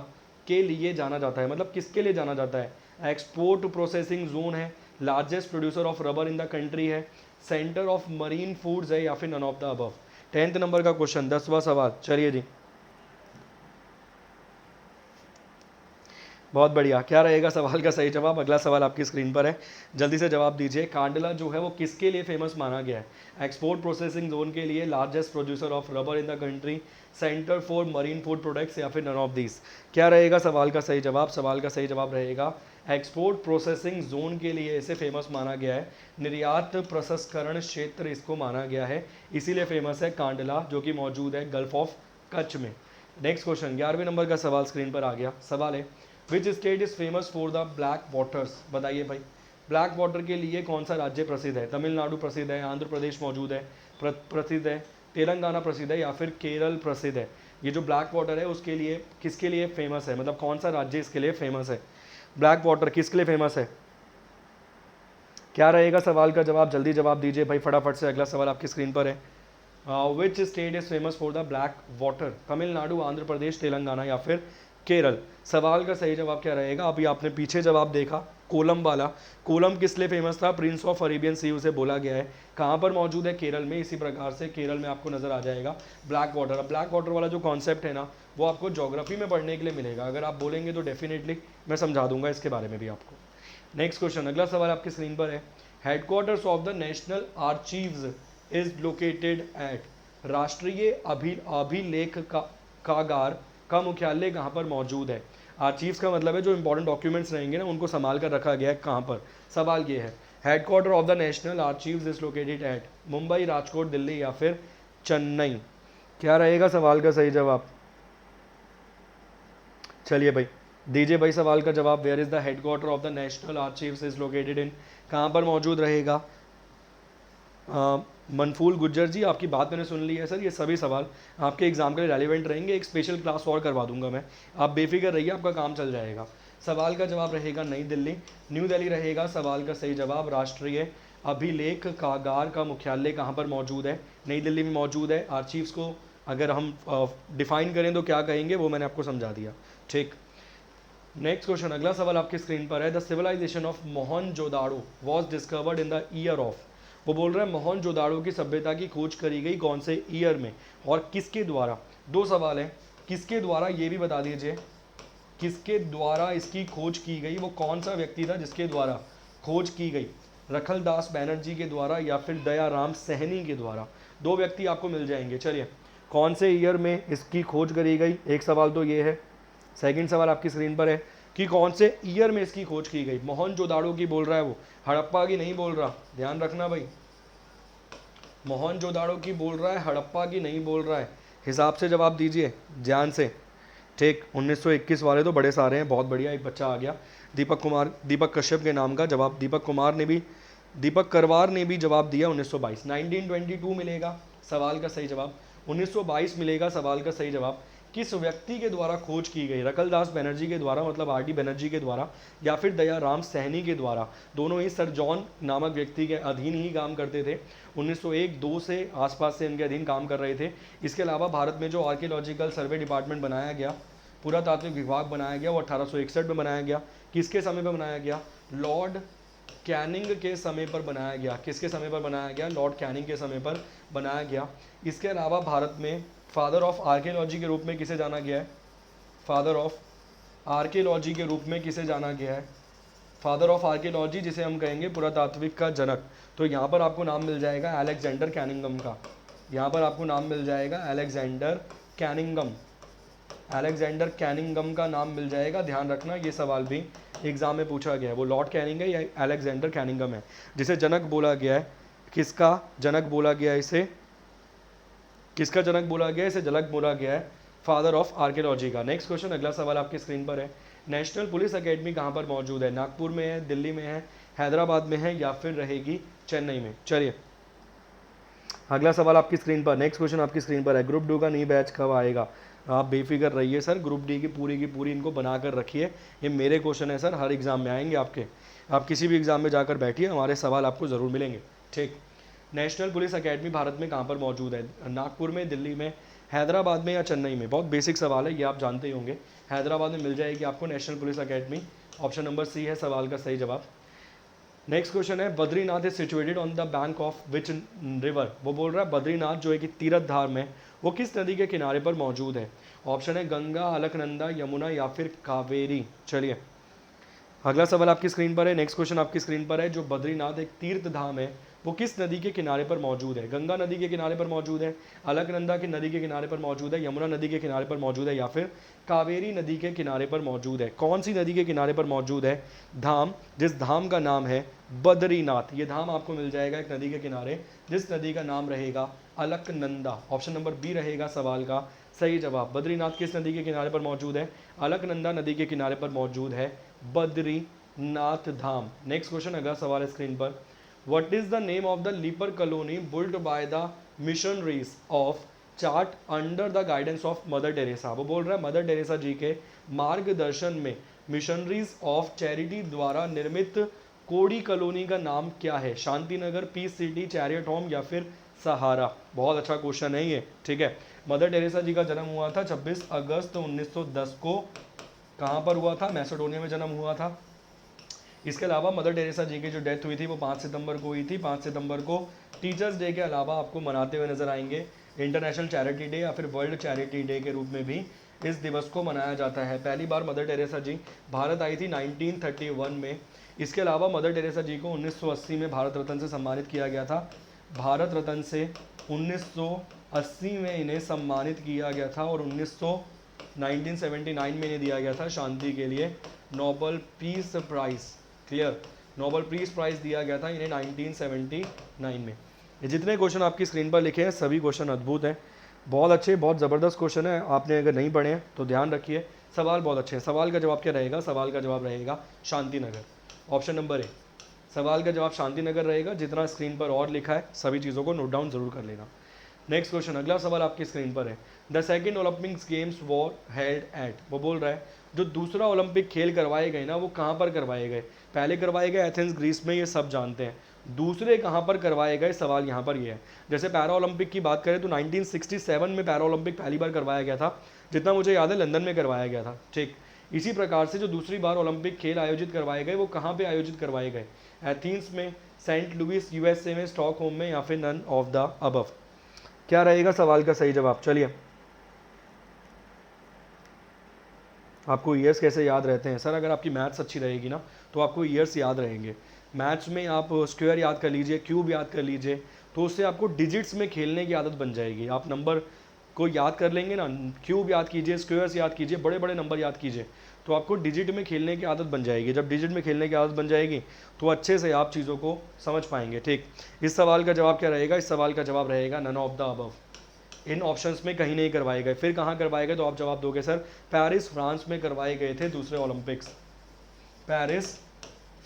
के लिए जाना जाता है, मतलब किसके लिए जाना जाता है? एक्सपोर्ट प्रोसेसिंग जोन है, largest producer of rubber in the country है, सेंटर ऑफ मरीन फूड्स है, या फिर none of the above? 10th number का क्वेश्चन, 10वां सवाल। चलिए जी, बहुत बढ़िया। क्या रहेगा सवाल का सही जवाब? अगला सवाल आपकी स्क्रीन पर है, जल्दी से जवाब दीजिए। कांडला जो है वो किसके लिए फेमस माना गया है? एक्सपोर्ट प्रोसेसिंग जोन के लिए, largest producer of rubber in the country, centre for marine food products, या फिर नन ऑफ दीज? क्या रहेगा सवाल का सही जवाब? सवाल का सही जवाब रहेगा एक्सपोर्ट प्रोसेसिंग जोन के लिए इसे फेमस माना गया है। निर्यात प्रसंस्करण क्षेत्र इसको माना गया है, इसीलिए फेमस है कांडला, जो कि मौजूद है गल्फ ऑफ कच्छ में। नेक्स्ट क्वेश्चन, 11वें नंबर का सवाल स्क्रीन पर आ गया। सवाल है, which state is famous for the black waters? बताइए भाई, ब्लैक वाटर के लिए कौन सा राज्य प्रसिद्ध है? तमिलनाडु प्रसिद्ध है, आंध्र प्रदेश मौजूद है, प्रसिद्ध है, तेलंगाना प्रसिद्ध है, या फिर केरल प्रसिद्ध है? ये जो ब्लैक वाटर है उसके लिए किसके लिए फेमस है, मतलब कौन सा राज्य इसके लिए फेमस है? ब्लैक वाटर किसके लिए फेमस है? क्या रहेगा सवाल का जवाब? जल्दी जवाब दीजिए भाई फटाफट से। अगला सवाल आपकी स्क्रीन पर है। Which state is famous for the black water? Tamil Nadu, Andhra Pradesh, Telangana, या फिर केरल? सवाल का सही जवाब क्या रहेगा? अभी आपने पीछे जवाब देखा, कोलम वाला। कोलम किस लिए फेमस था? प्रिंस ऑफ अरेबियन सी उसे बोला गया है। कहाँ पर मौजूद है? केरल में। इसी प्रकार से केरल में आपको नजर आ जाएगा ब्लैक वाटर। अब ब्लैक वाटर वाला जो कॉन्सेप्ट है ना, वो आपको ज्योग्राफी में पढ़ने के लिए मिलेगा। अगर आप बोलेंगे तो डेफिनेटली मैं समझा दूंगा इसके बारे में भी आपको। नेक्स्ट क्वेश्चन, अगला सवाल आपकी स्क्रीन पर है। Headquarters of the national archives is located at? राष्ट्रीय अभिलेखागार का मुख्यालय कहाँ पर मौजूद है? आर्चीव्स का मतलब है जो इंपॉर्टेंट डॉक्यूमेंट्स रहेंगे ना, उनको संभाल कर रखा गया है। कहाँ पर? सवाल ये है, headquarter of the national archives is located at? Mumbai, Rajkot, Delhi, या फिर चेन्नई? क्या रहेगा सवाल का सही जवाब? चलिए भाई, दीजिए भाई सवाल का जवाब। Where is the headquarter of the national archives is located in, कहाँ पर मौजूद रहेगा? मनफूल गुज्जर जी, आपकी बात मैंने सुन ली है सर। ये सभी सवाल आपके एग्जाम के लिए रेलिवेंट रहेंगे, एक स्पेशल क्लास और करवा दूंगा मैं, आप बेफिक्र रहिए, आपका काम चल जाएगा। सवाल का जवाब रहेगा नई दिल्ली, न्यू दिल्ली रहेगा सवाल का सही जवाब। राष्ट्रीय अभिलेख कागार का मुख्यालय कहाँ पर मौजूद है? नई दिल्ली में मौजूद है। आर्चीव्स को अगर हम डिफाइन करें तो क्या कहेंगे वो मैंने आपको समझा दिया, ठीक। नेक्स्ट क्वेश्चन, अगला सवाल आपकी स्क्रीन पर है। The civilisation of Mohenjodaro was discovered in the year of, वो बोल रहा है मोहनजोदाड़ो की सभ्यता की खोज करी गई कौन से ईयर में और किसके द्वारा? दो सवाल है, किसके द्वारा ये भी बता दीजिए, किसके द्वारा इसकी खोज की गई, वो कौन सा व्यक्ति था जिसके द्वारा खोज की गई? रखलदास बैनर्जी के द्वारा या फिर दयाराम सहनी के द्वारा? दो व्यक्ति आपको मिल जाएंगे। चलिए, कौन से ईयर में इसकी खोज करी गई, एक सवाल तो ये है। सेकंड सवाल आपकी स्क्रीन पर है कि कौन से ईयर में इसकी खोज की गई। मोहनजोदाड़ो की बोल रहा है वो, हड़प्पा की नहीं बोल रहा, ध्यान रखना भाई। मोहनजोदाड़ो की बोल रहा है, हड़प्पा की नहीं बोल रहा है। हिसाब से जवाब दीजिए, ध्यान से, ठीक। 1921 वाले तो बड़े सारे हैं, बहुत बढ़िया, एक बच्चा आ गया। दीपक कुमार, दीपक कश्यप के नाम का जवाब दीपक करवार ने भी जवाब दिया 1922। 1922 मिलेगा सवाल का सही जवाब, 1922 मिलेगा सवाल का सही जवाब। किस व्यक्ति के द्वारा खोज की गई? रखलदास बनर्जी के द्वारा, मतलब आर डी बनर्जी के द्वारा, या फिर दयाराम सहनी के द्वारा? दोनों ही सर जॉन नामक व्यक्ति के अधीन ही काम करते थे। 1901-2 से आसपास से इनके अधीन काम कर रहे थे। इसके अलावा भारत में जो आर्कियोलॉजिकल सर्वे डिपार्टमेंट बनाया गया, पुरातात्विक विभाग बनाया गया, वो 1861 में बनाया गया। किसके समय पर बनाया गया? लॉर्ड कैनिंग के समय पर बनाया गया। किसके समय पर बनाया गया? लॉर्ड कैनिंग के समय पर बनाया गया। इसके अलावा भारत में फादर ऑफ आर्कियोलॉजी के रूप में किसे जाना गया है? फादर ऑफ आर्कियोलॉजी के रूप में किसे जाना गया है? फादर ऑफ आर्कियोलॉजी जिसे हम कहेंगे पुरातात्विक का जनक, तो यहाँ पर आपको नाम मिल जाएगा अलेक्जेंडर कैनिंगम का। यहाँ पर आपको नाम मिल जाएगा अलेक्जेंडर कैनिंगम, अलेक्जेंडर कैनिंगम का नाम मिल जाएगा। ध्यान रखना, ये सवाल भी एग्जाम में पूछा गया है, वो लॉर्ड कैनिंग है या अलेक्जेंडर कैनिंगम है जिसे जनक बोला गया है? किसका जनक बोला गया है इसे? किसका जनक बोला गया है इसे? जनक बोला गया है फादर ऑफ आर्कियोलॉजी का। नेक्स्ट क्वेश्चन, अगला सवाल आपकी स्क्रीन पर है। नेशनल पुलिस एकेडमी कहाँ पर मौजूद है? नागपुर में है, दिल्ली में है, हैदराबाद में है, या फिर रहेगी चेन्नई में? चलिए, अगला सवाल आपकी स्क्रीन पर, नेक्स्ट क्वेश्चन आपकी स्क्रीन पर है। ग्रुप डू का नई बैच कब आएगा? आप बेफिक्र रहिए सर, ग्रुप डी की पूरी इनको बना कर रखिए। ये मेरे क्वेश्चन है सर, हर एग्जाम में आएंगे आपके, आप किसी भी एग्जाम में जाकर बैठिए, हमारे सवाल आपको ज़रूर मिलेंगे, ठीक। नेशनल पुलिस एकेडमी भारत में कहाँ पर मौजूद है? नागपुर में, दिल्ली में, हैदराबाद में, या चेन्नई में? बहुत बेसिक सवाल है, ये आप जानते ही होंगे। हैदराबाद में मिल जाएगी आपको national police academy, option number C है सवाल का सही जवाब। नेक्स्ट क्वेश्चन है, Badrinath is situated on the bank of which river? वो बोल रहा है बद्रीनाथ जो है कि तीर्थ धाम है, वो किस नदी के किनारे पर मौजूद है? ऑप्शन है गंगा, अलकनंदा, यमुना, या फिर कावेरी? चलिए, अगला सवाल आपकी स्क्रीन पर है। नेक्स्ट क्वेश्चन आपकी स्क्रीन पर है, जो बद्रीनाथ एक तीर्थ धाम है वो किस नदी के किनारे पर मौजूद है? गंगा नदी के किनारे पर मौजूद है, अलकनंदा की नदी के किनारे पर मौजूद है, यमुना नदी के किनारे पर मौजूद है, या फिर कावेरी नदी के किनारे पर मौजूद है? कौन सी नदी के किनारे पर मौजूद है धाम, जिस धाम का नाम है बद्रीनाथ? ये धाम आपको मिल जाएगा एक नदी के किनारे, जिस नदी का नाम रहेगा अलकनंदा। ऑप्शन नंबर बी रहेगा सवाल का सही जवाब। बद्रीनाथ किस नदी के किनारे पर मौजूद है? अलकनंदा नदी के किनारे पर मौजूद है बद्रीनाथ धाम। नेक्स्ट क्वेश्चन, अगला सवाल है स्क्रीन पर। What is the name of the leper colony built by the missionaries of chart under the guidance of mother Teresa? वो बोल रहा है मदर टेरेसा जी के मार्गदर्शन में मिशनरीज ऑफ चैरिटी द्वारा निर्मित कोड़ी कॉलोनी का नाम क्या है? Shanti Nagar, piece city, chariot home, या फिर सहारा? बहुत अच्छा क्वेश्चन है ये, ठीक है। मदर टेरेसा जी का जन्म हुआ था 26 अगस्त 1910 को। कहाँ पर हुआ था? मैसेडोनिया में जन्म हुआ था। इसके अलावा मदर टेरेसा जी की जो डेथ हुई थी वो 5 सितंबर को हुई थी। 5 सितंबर को टीचर्स डे के अलावा आपको मनाते हुए नजर आएंगे। इंटरनेशनल चैरिटी डे या फिर वर्ल्ड चैरिटी डे के रूप में भी इस दिवस को मनाया जाता है। पहली बार मदर टेरेसा जी भारत आई थी 1931 में। इसके अलावा मदर टेरेसा जी को 1980 में भारत रत्न से सम्मानित किया गया था। भारत रत्न से 1980 में इन्हें सम्मानित किया गया था और 1979 में इन्हें दिया गया था शांति के लिए Nobel peace prize. Clear, Nobel peace prize दिया गया था इन्हें 1979 में। ये जितने क्वेश्चन आपकी स्क्रीन पर लिखे हैं सभी क्वेश्चन अद्भुत हैं, बहुत अच्छे, बहुत ज़बरदस्त क्वेश्चन है। आपने अगर नहीं पढ़े हैं तो ध्यान रखिए, सवाल बहुत अच्छे हैं। सवाल का जवाब क्या रहेगा? सवाल का जवाब रहेगा शांतिनगर, ऑप्शन नंबर ए। सवाल का जवाब शांतिनगर रहेगा। जितना स्क्रीन पर और लिखा है सभी चीज़ों को नोट डाउन जरूर कर लेना। नेक्स्ट क्वेश्चन, अगला सवाल आपकी स्क्रीन पर है। The second Olympics games war held at, वो बोल रहा है जो दूसरा ओलंपिक खेल करवाए गए ना वो कहाँ पर करवाए गए? पहले करवाए गए एथेंस ग्रीस में, ये सब जानते हैं। दूसरे कहाँ पर करवाए गए, सवाल यहाँ पर ये है। जैसे पैरा ओलंपिक की बात करें तो 1967 में पैरा ओलंपिक पहली बार करवाया गया था, जितना मुझे याद है लंदन में करवाया गया था। ठीक, इसी प्रकार से जो दूसरी बार ओलंपिक खेल आयोजित करवाए गए वो कहाँ पे आयोजित करवाए गए? एथेंस में, सेंट लुइस यूएसए में, स्टॉकहोम में, या फिर नन ऑफ द अबव? क्या रहेगा सवाल का सही जवाब? चलिए, आपको ईयर्स कैसे याद रहते हैं? सर अगर आपकी मैथ्स अच्छी रहेगी ना तो आपको ईयर्स याद रहेंगे। मैथ्स में आप स्क्वायर याद कर लीजिए, क्यूब याद कर लीजिए, तो उससे आपको डिजिट्स में खेलने की आदत बन जाएगी। आप नंबर को याद कर लेंगे ना, क्यूब याद कीजिए, स्क्वायर्स याद कीजिए, बड़े बड़े नंबर याद कीजिए, तो आपको डिजिट में खेलने की आदत बन जाएगी। जब डिजिट में खेलने की आदत बन जाएगी तो अच्छे से आप चीज़ों को समझ पाएंगे। ठीक, इस सवाल का जवाब क्या रहेगा? इस सवाल का जवाब रहेगा नन ऑफ द अबव। इन ऑप्शंस में कहीं नहीं करवाए गए। फिर कहाँ करवाए गए? तो आप जवाब दोगे सर पेरिस फ्रांस में करवाए गए थे दूसरे ओलंपिक्स। पेरिस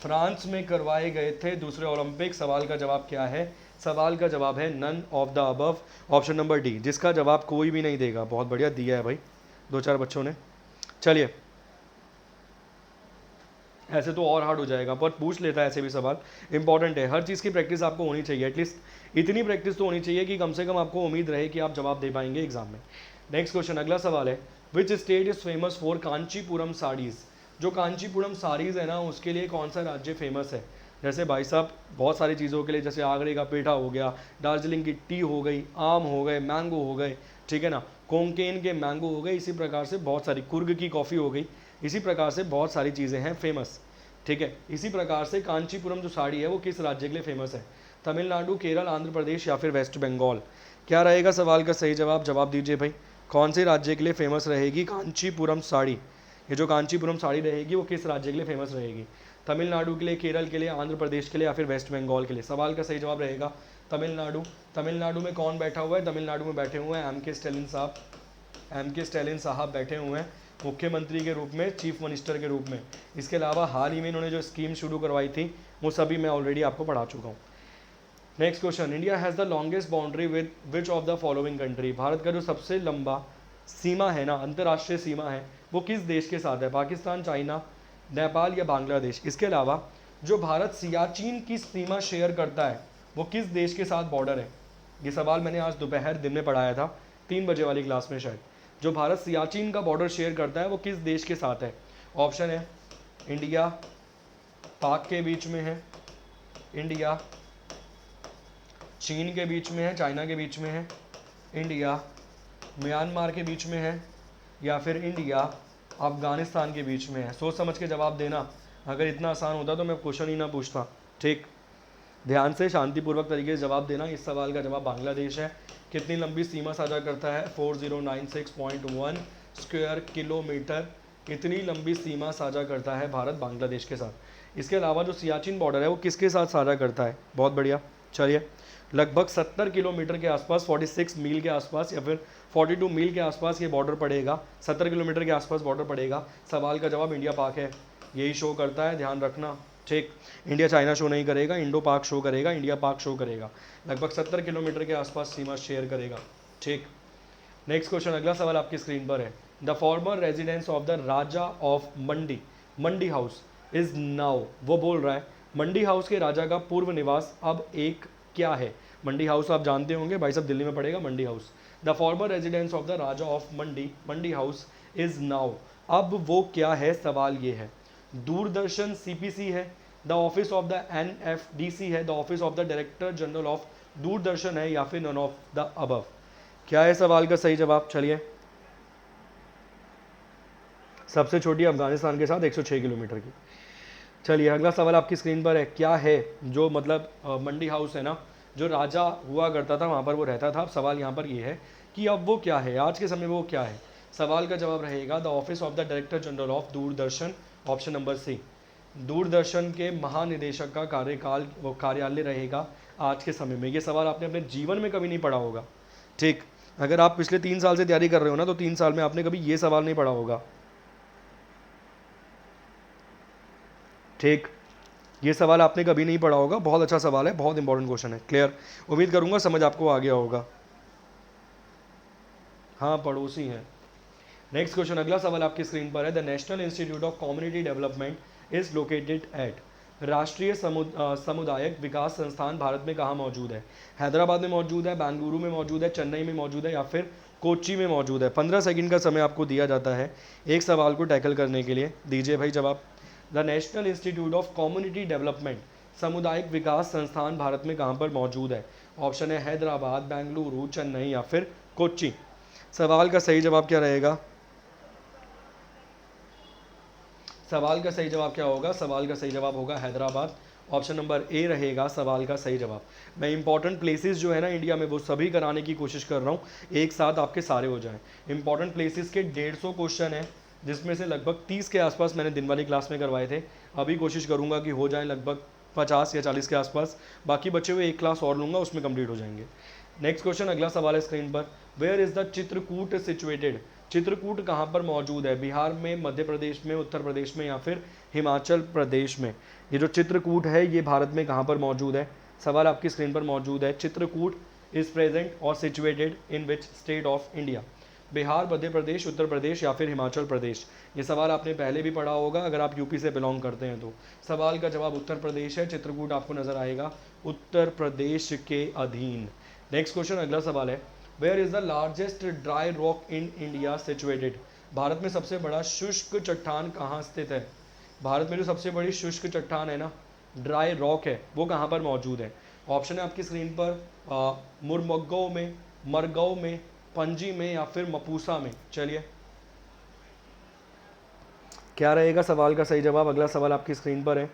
फ्रांस में करवाए गए थे दूसरे ओलंपिक। सवाल का जवाब क्या है? सवाल का जवाब है none of the above, option number D, जिसका जवाब कोई भी नहीं देगा। बहुत बढ़िया दिया है भाई दो चार बच्चों ने। चलिए, ऐसे तो और हार्ड हो जाएगा पर पूछ लेता है ऐसे भी सवाल। इंपॉर्टेंट है, हर चीज़ की प्रैक्टिस आपको होनी चाहिए। एटलीस्ट इतनी प्रैक्टिस तो होनी चाहिए कि कम से कम आपको उम्मीद रहे कि आप जवाब दे पाएंगे एग्जाम में। नेक्स्ट क्वेश्चन, अगला सवाल है। Which state is famous for Kanchipuram saris? जो कांचीपुरम साड़ीज़ है ना उसके लिए कौन सा राज्य फेमस है? जैसे भाई साहब बहुत सारी चीज़ों के लिए, जैसे आगरे का पेठा हो गया, दार्जिलिंग की टी हो गई, आम हो गए, मैंगो हो गए, ठीक है ना, कोंकेन के मैंगो हो गए, इसी प्रकार से बहुत सारी, कुर्ग की कॉफ़ी हो गई, इसी प्रकार से बहुत सारी चीज़ें हैं फेमस। ठीक है, इसी प्रकार से कांचीपुरम जो साड़ी है वो किस राज्य के लिए फेमस है? तमिलनाडु, केरल, आंध्र प्रदेश, या फिर वेस्ट बंगाल? क्या रहेगा सवाल का सही जवाब? जवाब दीजिए भाई, कौन से राज्य के लिए फेमस रहेगी कांचीपुरम साड़ी? ये जो कांचीपुरम साड़ी रहेगी वो किस राज्य के लिए फेमस रहेगी? तमिलनाडु के लिए, केरल के लिए, आंध्र प्रदेश के लिए, या फिर वेस्ट बंगाल के लिए? सवाल का सही जवाब रहेगा तमिलनाडु। तमिलनाडु में कौन बैठा हुआ है? तमिलनाडु में बैठे हुए हैं एम के स्टालिन साहब। एम के स्टालिन साहब बैठे हुए हैं मुख्यमंत्री के रूप में, चीफ मिनिस्टर के रूप में। इसके अलावा हाल ही में इन्होंने जो स्कीम शुरू करवाई थी वो सभी मैं ऑलरेडी आपको पढ़ा चुका हूँ। Next question, India has the longest boundary with which of the following country? Bharat का जो सबसे लंबा सीमा है ना, अंतर्राष्ट्रीय सीमा है, वो किस देश के साथ है? पाकिस्तान, चाइना, नेपाल, या बांग्लादेश? इसके अलावा जो भारत सियाचिन की सीमा शेयर करता है वो किस देश के साथ बॉर्डर है? ये सवाल मैंने आज दोपहर दिन में पढ़ाया था 3 बजे वाली क्लास में शायद। जो भारत सियाचिन का बॉर्डर शेयर करता है वो किस देश के साथ है? ऑप्शन है इंडिया, पाक के बीच में है, इंडिया चीन के बीच में है, चाइना के बीच में है, इंडिया म्यांमार के बीच में है, या फिर इंडिया अफगानिस्तान के बीच में है। सोच समझ के जवाब देना। अगर इतना आसान होता तो मैं क्वेश्चन ही ना पूछता। ठीक, ध्यान से शांतिपूर्वक तरीके से जवाब देना। इस सवाल का जवाब बांग्लादेश है। कितनी लंबी सीमा साझा करता है? 4096.1 स्क्वायर किलोमीटर। इतनी लंबी सीमा साझा करता है भारत बांग्लादेश के साथ। इसके अलावा जो सियाचिन बॉर्डर है वो किसके साथ साझा करता है? बहुत बढ़िया, चलिए, लगभग 70 किलोमीटर के आसपास, 46 मील के आसपास, या फिर 42 मील के आसपास ये बॉर्डर पड़ेगा। 70 किलोमीटर के आसपास बॉर्डर पड़ेगा। सवाल का जवाब इंडिया पाक है, यही शो करता है, ध्यान रखना। ठीक, इंडिया चाइना शो नहीं करेगा, इंडो पाक शो करेगा, इंडिया पाक शो करेगा। लगभग 70 किलोमीटर के आसपास सीमा शेयर करेगा। ठीक, नेक्स्ट क्वेश्चन, अगला सवाल आपकी स्क्रीन पर है। The former residence of the raja of Mandi, Mandi house, is now, वो बोल रहा है मंडी हाउस के राजा का पूर्व निवास अब एक क्या है? मंडी हाउस आप जानते होंगे भाई साहब, दिल्ली में पड़ेगा Mandi house. The former residence of the raja of Mandi, Mandi house, is now, अब वो क्या है? सवाल ये है। दूरदर्शन सीपीसी है, the office of the NFDC है, the office of the director general of Doordarshan है, या फिर नन ऑफ द अबव? क्या है सवाल का सही जवाब? चलिए, सबसे छोटी अफगानिस्तान के साथ 106 किलोमीटर की। चलिए, अगला सवाल आपकी स्क्रीन पर है। क्या है जो मतलब मंडी हाउस है ना, जो राजा हुआ करता था वहाँ पर वो रहता था। अब सवाल यहाँ पर ये है कि अब वो क्या है, आज के समय में वो क्या है? सवाल का जवाब रहेगा the office of the director general of Doordarshan, option number C. Doordarshan के महानिदेशक का कार्यकाल, वो कार्यालय रहेगा आज के समय में। ये सवाल आपने अपने जीवन में कभी नहीं पढ़ा होगा। ठीक, अगर आप पिछले 3 साल से तैयारी कर रहे हो ना तो 3 साल में आपने कभी ये सवाल नहीं पढ़ा होगा। ठीक, ये सवाल आपने कभी नहीं पढ़ा होगा, बहुत अच्छा सवाल है, बहुत इंपॉर्टेंट क्वेश्चन है। क्लियर, उम्मीद करूंगा समझ आपको आ गया होगा। हाँ, पड़ोसी हैं। नेक्स्ट क्वेश्चन, अगला सवाल आपकी स्क्रीन पर है। The national institute of community development is located at, राष्ट्रीय सामुदायिक विकास संस्थान भारत में कहाँ मौजूद है? हैदराबाद में मौजूद है, बेंगलुरु में मौजूद है, चेन्नई में मौजूद है, या फिर कोच्चि में मौजूद है? 15 सेकंड का समय आपको दिया जाता है एक सवाल को टैकल करने के लिए। दीजिए भाई जवाब। The national institute of community development, सामुदायिक विकास संस्थान भारत में कहाँ पर मौजूद है? ऑप्शन है हैदराबाद, बेंगलुरु, चेन्नई या फिर कोच्चि। सवाल का सही जवाब क्या रहेगा? सवाल का सही जवाब क्या होगा? सवाल का सही जवाब होगा हैदराबाद। ऑप्शन नंबर ए रहेगा सवाल का सही जवाब। मैं इंपॉर्टेंट प्लेसेस जो है ना इंडिया में वो सभी कराने की कोशिश कर रहा हूँ, एक साथ आपके सारे हो जाएं। इंपॉर्टेंट प्लेसेस के 150 क्वेश्चन है, जिसमें से लगभग 30 के आसपास मैंने दिन वाली क्लास में करवाए थे। अभी कोशिश करूँगा कि हो जाए लगभग 50 या 40 के आसपास। बाकी बचे हुए एक क्लास और लूँगा, उसमें कंप्लीट हो जाएंगे। नेक्स्ट क्वेश्चन, अगला सवाल है स्क्रीन पर। Where is the Chitrakoot situated? Chitrakoot कहाँ पर मौजूद है? बिहार में, मध्य प्रदेश में, उत्तर प्रदेश में या फिर हिमाचल प्रदेश में? ये जो चित्रकूट है ये भारत में कहाँ पर मौजूद है? सवाल आपकी स्क्रीन पर मौजूद है। चित्रकूट इज प्रेजेंट और situated in which state of India? Bihar, Madhya Pradesh, Uttar Pradesh या फिर हिमाचल प्रदेश? ये सवाल आपने पहले भी पढ़ा होगा अगर आप यूपी से बिलोंग करते हैं तो। सवाल का जवाब उत्तर प्रदेश है। चित्रकूट आपको नजर आएगा उत्तर प्रदेश के अधीन। नेक्स्ट क्वेश्चन, अगला सवाल है। Where is the largest dry rock in India situated? Bharat में सबसे बड़ा शुष्क चट्टान कहाँ स्थित है? भारत में जो सबसे बड़ी शुष्क चट्टान है ना, ड्राई रॉक है, वो कहाँ पर मौजूद है? ऑप्शन है आपकी स्क्रीन पर, मुरमगांव में, मरगांव में, पणजी में या फिर मपूसा में। चलिए, क्या रहेगा सवाल का सही जवाब? अगला सवाल आपकी स्क्रीन पर है।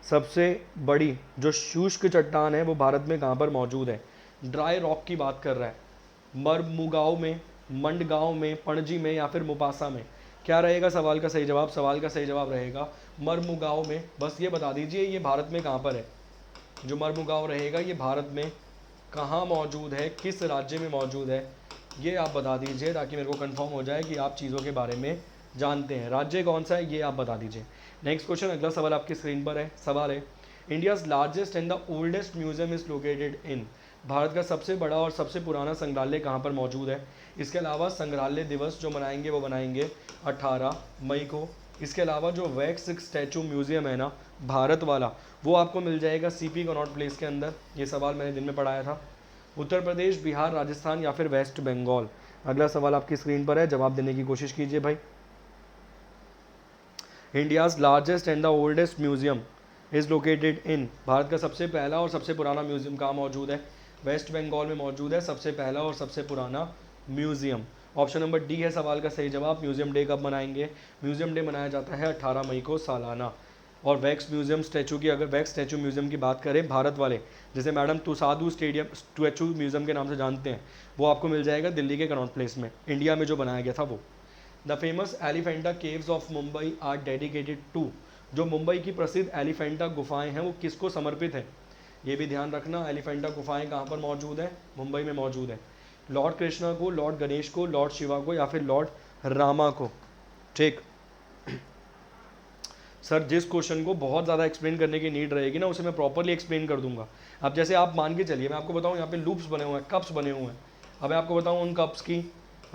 सबसे बड़ी जो शुष्क चट्टान है वो भारत में कहाँ पर मौजूद है? ड्राई रॉक की बात कर रहा है। मरमुगांव में, मंडगांव में, पणजी में या फिर मुपासा में? क्या रहेगा सवाल का सही जवाब? सवाल का सही जवाब रहेगा मरमुगांव में। बस ये बता दीजिए ये भारत में कहाँ पर है। जो मरमुगांव रहेगा ये भारत में कहाँ मौजूद है, किस राज्य में मौजूद है, ये आप बता दीजिए ताकि मेरे को कंफर्म हो जाए कि आप चीज़ों के बारे में जानते हैं। राज्य कौन सा है ये आप बता दीजिए। नेक्स्ट क्वेश्चन, अगला सवाल आपकी स्क्रीन पर है। सवाल है, India's largest and the oldest museum is located इन? भारत का सबसे बड़ा और सबसे पुराना संग्रहालय कहाँ पर मौजूद है? इसके अलावा संग्रहालय दिवस जो मनाएंगे वो मनाएंगे 18 मई को। इसके अलावा जो वैक्स स्टैचू म्यूजियम है ना भारत वाला, वो आपको मिल जाएगा सीपी कनॉट प्लेस के अंदर। ये सवाल मैंने दिन में पढ़ाया था। उत्तर प्रदेश, बिहार, राजस्थान या फिर वेस्ट बंगाल? अगला सवाल आपकी स्क्रीन पर है, जवाब देने की कोशिश कीजिए भाई। India's largest and the oldest museum is located in? Bharat का सबसे पहला और सबसे पुराना म्यूजियम कहाँ मौजूद है? वेस्ट बंगाल में मौजूद है सबसे पहला और सबसे पुराना म्यूजियम। ऑप्शन नंबर डी है सवाल का सही जवाब। म्यूजियम डे कब मनाएंगे? म्यूजियम डे मनाया जाता है 18 मई को सालाना। और वैक्स म्यूजियम स्टैचू की, अगर वैक्स स्टैचू म्यूजियम की बात करें भारत वाले, जैसे मैडम तुसादू स्टैचू म्यूजियम के नाम से जानते हैं, वो आपको मिल जाएगा दिल्ली के कनॉट प्लेस में, इंडिया में जो बनाया गया था वो। The famous Elephanta caves of Mumbai are dedicated to? जो मुंबई की प्रसिद्ध एलिफेंटा गुफाएं हैं वो किसको समर्पित है? ये भी ध्यान रखना, एलिफेंटा गुफाएं कहाँ पर मौजूद है? मुंबई में मौजूद है। लॉर्ड कृष्णा को, लॉर्ड गणेश को, लॉर्ड शिवा को या फिर लॉर्ड रामा को? ठीक सर, जिस क्वेश्चन को बहुत ज़्यादा एक्सप्लेन करने की नीड रहेगी ना उसे मैं प्रॉपरली एक्सप्लेन कर दूंगा। अब जैसे आप मान के चलिए, मैं आपको बताऊं यहाँ पे लूप्स बने हुए हैं, कप्स बने हुए हैं। अब मैं आपको बताऊं उन कप्स की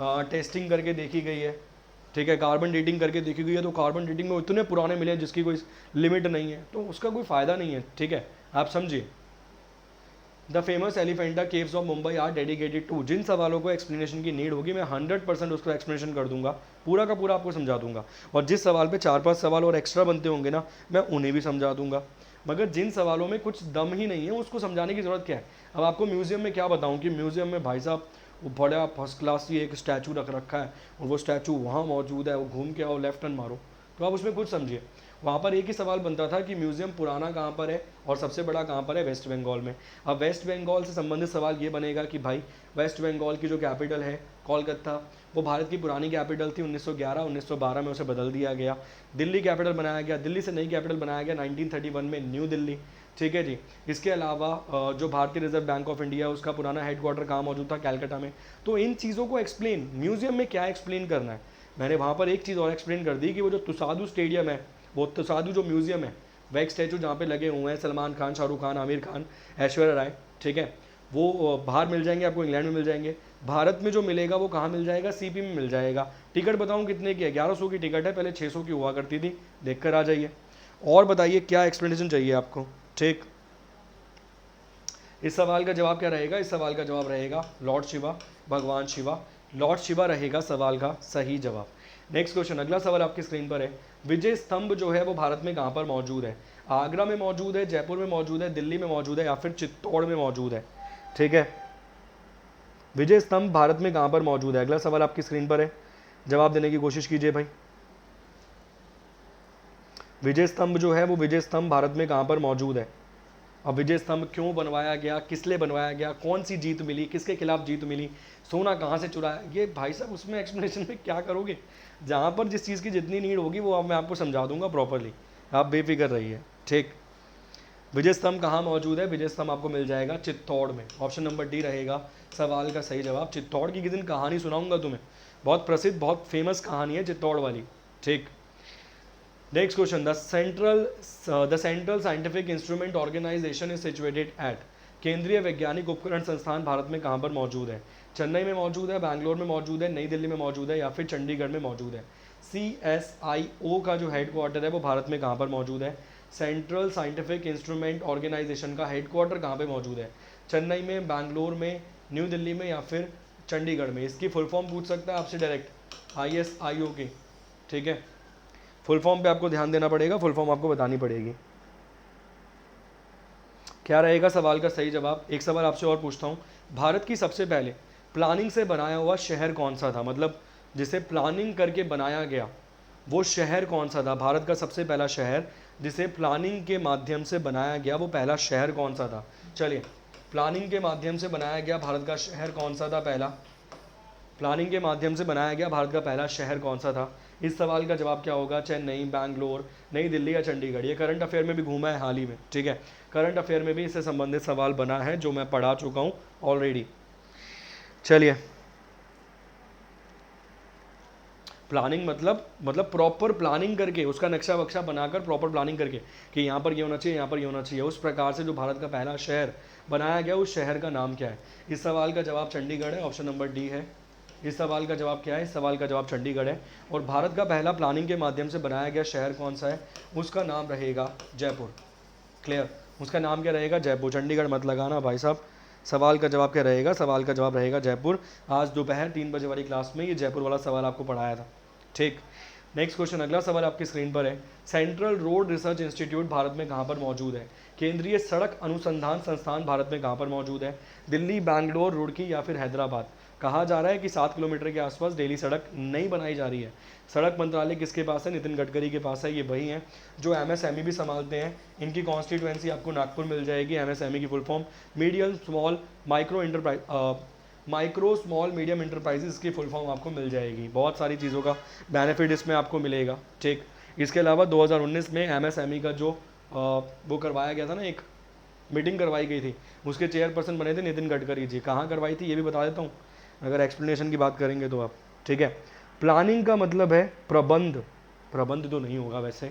टेस्टिंग करके देखी गई है, ठीक है, कार्बन डेटिंग करके देखी गई है, तो कार्बन डेटिंग में इतने पुराने मिले हैं जिसकी कोई लिमिट नहीं है, तो उसका कोई फ़ायदा नहीं है, ठीक है, आप समझिए। The famous Elephanta caves of Mumbai are dedicated to? जिन सवालों को एक्सप्लेनेशन की नीड होगी मैं 100% उसको एक्सप्लेनेशन कर दूंगा, पूरा का पूरा आपको समझा दूंगा। और जिस सवाल पे 4-5 सवाल और एक्स्ट्रा बनते होंगे ना, मैं उन्हें भी समझा दूंगा। मगर जिन सवालों में कुछ दम ही नहीं है उसको समझाने की ज़रूरत क्या है? अब आपको म्यूज़ियम में क्या बताऊँ कि म्यूज़ियम में भाई साहब वो बड़ा फर्स्ट क्लास ही एक स्टैचू रख रखा है और वो स्टैचू वहाँ मौजूद है, वो घूम के आओ, लेफ्ट टर्न मारो, तो आप उसमें कुछ समझिए। वहाँ पर एक ही सवाल बनता था कि म्यूज़ियम पुराना कहाँ पर है और सबसे बड़ा कहाँ पर है? वेस्ट बंगाल में। अब वेस्ट बंगाल से संबंधित सवाल ये बनेगा कि भाई वेस्ट बंगाल की जो कैपिटल है कोलकाता, वो भारत की पुरानी कैपिटल थी, 1911 1912 में उसे बदल दिया गया, दिल्ली कैपिटल बनाया गया, दिल्ली से नई कैपिटल बनाया गया 1931 में न्यू दिल्ली, ठीक है जी। इसके अलावा जो भारतीय रिजर्व बैंक ऑफ इंडिया है उसका पुराना हेडक्वार्टर कहाँ मौजूद था? कैलकाटा में। तो इन चीज़ों को एक्सप्लेन, म्यूज़ियम में क्या एक्सप्लेन करना है? मैंने वहाँ पर एक चीज़ और एक्सप्लेन कर दी कि वो जो तुसादू स्टेडियम है, वो तुसादू जो म्यूज़ियम है वैक्स स्टैचू जहाँ पे लगे हुए हैं सलमान खान, शाहरुख खान, आमिर खान, ऐश्वर्या राय, ठीक है, वो बाहर मिल जाएंगे आपको, इंग्लैंड में मिल जाएंगे। भारत में जो मिलेगा वो कहाँ मिल जाएगा, सीपी में मिल जाएगा। टिकट बताऊँ कितने की है, 1100 की टिकट है, पहले 600 की हुआ करती थी, देख कर आ जाइए। और बताइए क्या एक्सप्लेनेशन चाहिए आपको, ठीक। इस सवाल का जवाब क्या रहेगा, इस सवाल का जवाब रहेगा लॉर्ड शिवा, भगवान शिवा, लॉर्ड शिवा रहेगा सवाल का सही जवाब। नेक्स्ट क्वेश्चन, अगला सवाल आपकी स्क्रीन पर है, विजय स्तंभ जो है वो भारत में कहाँ पर मौजूद है, आगरा में मौजूद है, जयपुर में मौजूद है, दिल्ली में मौजूद है, या फिर चित्तौड़ में मौजूद है, ठीक है। विजय स्तंभ भारत में कहाँ पर मौजूद है, अगला सवाल आपकी स्क्रीन पर है, जवाब देने की कोशिश कीजिए भाई। विजय स्तंभ जो है वो विजय स्तंभ भारत में कहाँ पर मौजूद है। अब विजय स्तंभ क्यों बनवाया गया, किस लिए बनवाया गया, कौन सी जीत मिली, किसके खिलाफ जीत मिली, सोना कहाँ से चुराया, ये भाई साहब उसमें एक्सप्लेनेशन में क्या करोगे, जहाँ पर जिस चीज़ की जितनी नीड होगी वो अब मैं आपको समझा दूंगा प्रॉपरली, आप बेफिक्र रहिए, ठीक। विजय स्तंभ कहाँ मौजूद है, विजय स्तंभ आपको मिल जाएगा चित्तौड़ में, ऑप्शन नंबर डी रहेगा सवाल का सही जवाब। चित्तौड़ की किसी दिन कहानी सुनाऊंगा तुम्हें, बहुत प्रसिद्ध, बहुत फेमस कहानी है चित्तौड़ वाली, ठीक। Next question, the central scientific instrument organisation is situated at, केंद्रीय वैज्ञानिक उपकरण संस्थान भारत में कहाँ पर मौजूद है, चेन्नई में मौजूद है, बैंगलोर में मौजूद है, नई दिल्ली में मौजूद है, या फिर चंडीगढ़ में मौजूद है। CSIO का जो हेडक्वार्टर है वो भारत में कहाँ पर मौजूद है, सेंट्रल साइंटिफिक इंस्ट्रूमेंट ऑर्गेनाइजेशन का हेडक्वार्टर कहाँ पे मौजूद है, चेन्नई में, बैंगलोर में, न्यू दिल्ली में, या फिर चंडीगढ़ में। इसकी फुल फॉर्म पूछ सकता है आपसे डायरेक्ट, ISIO की, ठीक है। फुल फॉर्म पे आपको ध्यान देना पड़ेगा, फुल फॉर्म आपको बतानी पड़ेगी। क्या रहेगा सवाल का सही जवाब। एक सवाल आपसे और पूछता हूँ, भारत की सबसे पहले प्लानिंग से बनाया हुआ शहर कौन सा था, मतलब जिसे प्लानिंग करके बनाया गया वो शहर कौन सा था, भारत का सबसे पहला शहर जिसे प्लानिंग के माध्यम से बनाया गया वो पहला शहर कौन सा था। चलिए, प्लानिंग के माध्यम से बनाया गया भारत का शहर कौन सा था, पहला प्लानिंग के माध्यम से बनाया गया भारत का पहला शहर कौन सा था। इस सवाल का जवाब क्या होगा, चेन्नई, बैंगलोर, नई दिल्ली या चंडीगढ़। ये करंट अफेयर में भी घूमा है हाल ही में, ठीक है, करंट अफेयर में भी इससे संबंधित सवाल बना है जो मैं पढ़ा चुका हूँ ऑलरेडी। चलिए, प्लानिंग मतलब प्रॉपर प्लानिंग करके, उसका नक्शा वक्शा बनाकर प्रॉपर प्लानिंग करके कि यहाँ पर ये होना चाहिए, यहाँ पर ये होना चाहिए, उस प्रकार से जो भारत का पहला शहर बनाया गया उस शहर का नाम क्या है। इस सवाल का जवाब चंडीगढ़ है, ऑप्शन नंबर डी है। इस सवाल का जवाब क्या है, इस सवाल का जवाब चंडीगढ़ है। और भारत का पहला प्लानिंग के माध्यम से बनाया गया शहर कौन सा है, उसका नाम रहेगा जयपुर। क्लियर, उसका नाम क्या रहेगा, जयपुर। चंडीगढ़ मत लगाना भाई साहब। सवाल का जवाब क्या रहेगा, सवाल का जवाब रहेगा जयपुर। आज दोपहर 3 बजे वाली क्लास में ये जयपुर वाला सवाल आपको पढ़ाया था, ठीक। नेक्स्ट क्वेश्चन, अगला सवाल आपकी स्क्रीन पर है, central road research institute Bharat में कहाँ पर मौजूद है, केंद्रीय सड़क अनुसंधान संस्थान भारत में कहाँ पर मौजूद है, दिल्ली, बैंगलोर, रुड़की या फिर हैदराबाद। कहा जा रहा है कि 7 किलोमीटर के आसपास डेली सड़क नहीं बनाई जा रही है। सड़क मंत्रालय किसके पास है, नितिन गडकरी के पास है। ये वही हैं जो MSME भी संभालते हैं। इनकी कॉन्स्टिट्यूएंसी आपको नागपुर मिल जाएगी। MSME की full form medium small micro small medium enterprises की फुल फॉर्म आपको मिल जाएगी। बहुत सारी चीज़ों का बेनिफिट इसमें आपको मिलेगा, ठीक। इसके अलावा 2019 में MSME का जो वो करवाया गया था ना, एक मीटिंग करवाई गई थी, उसके चेयरपर्सन बने थे नितिन गडकरी जी। कहाँ करवाई थी ये भी बता देता हूँ अगर एक्सप्लेनेशन की बात करेंगे तो आप, ठीक है। प्लानिंग का मतलब है प्रबंध, प्रबंध तो नहीं होगा वैसे।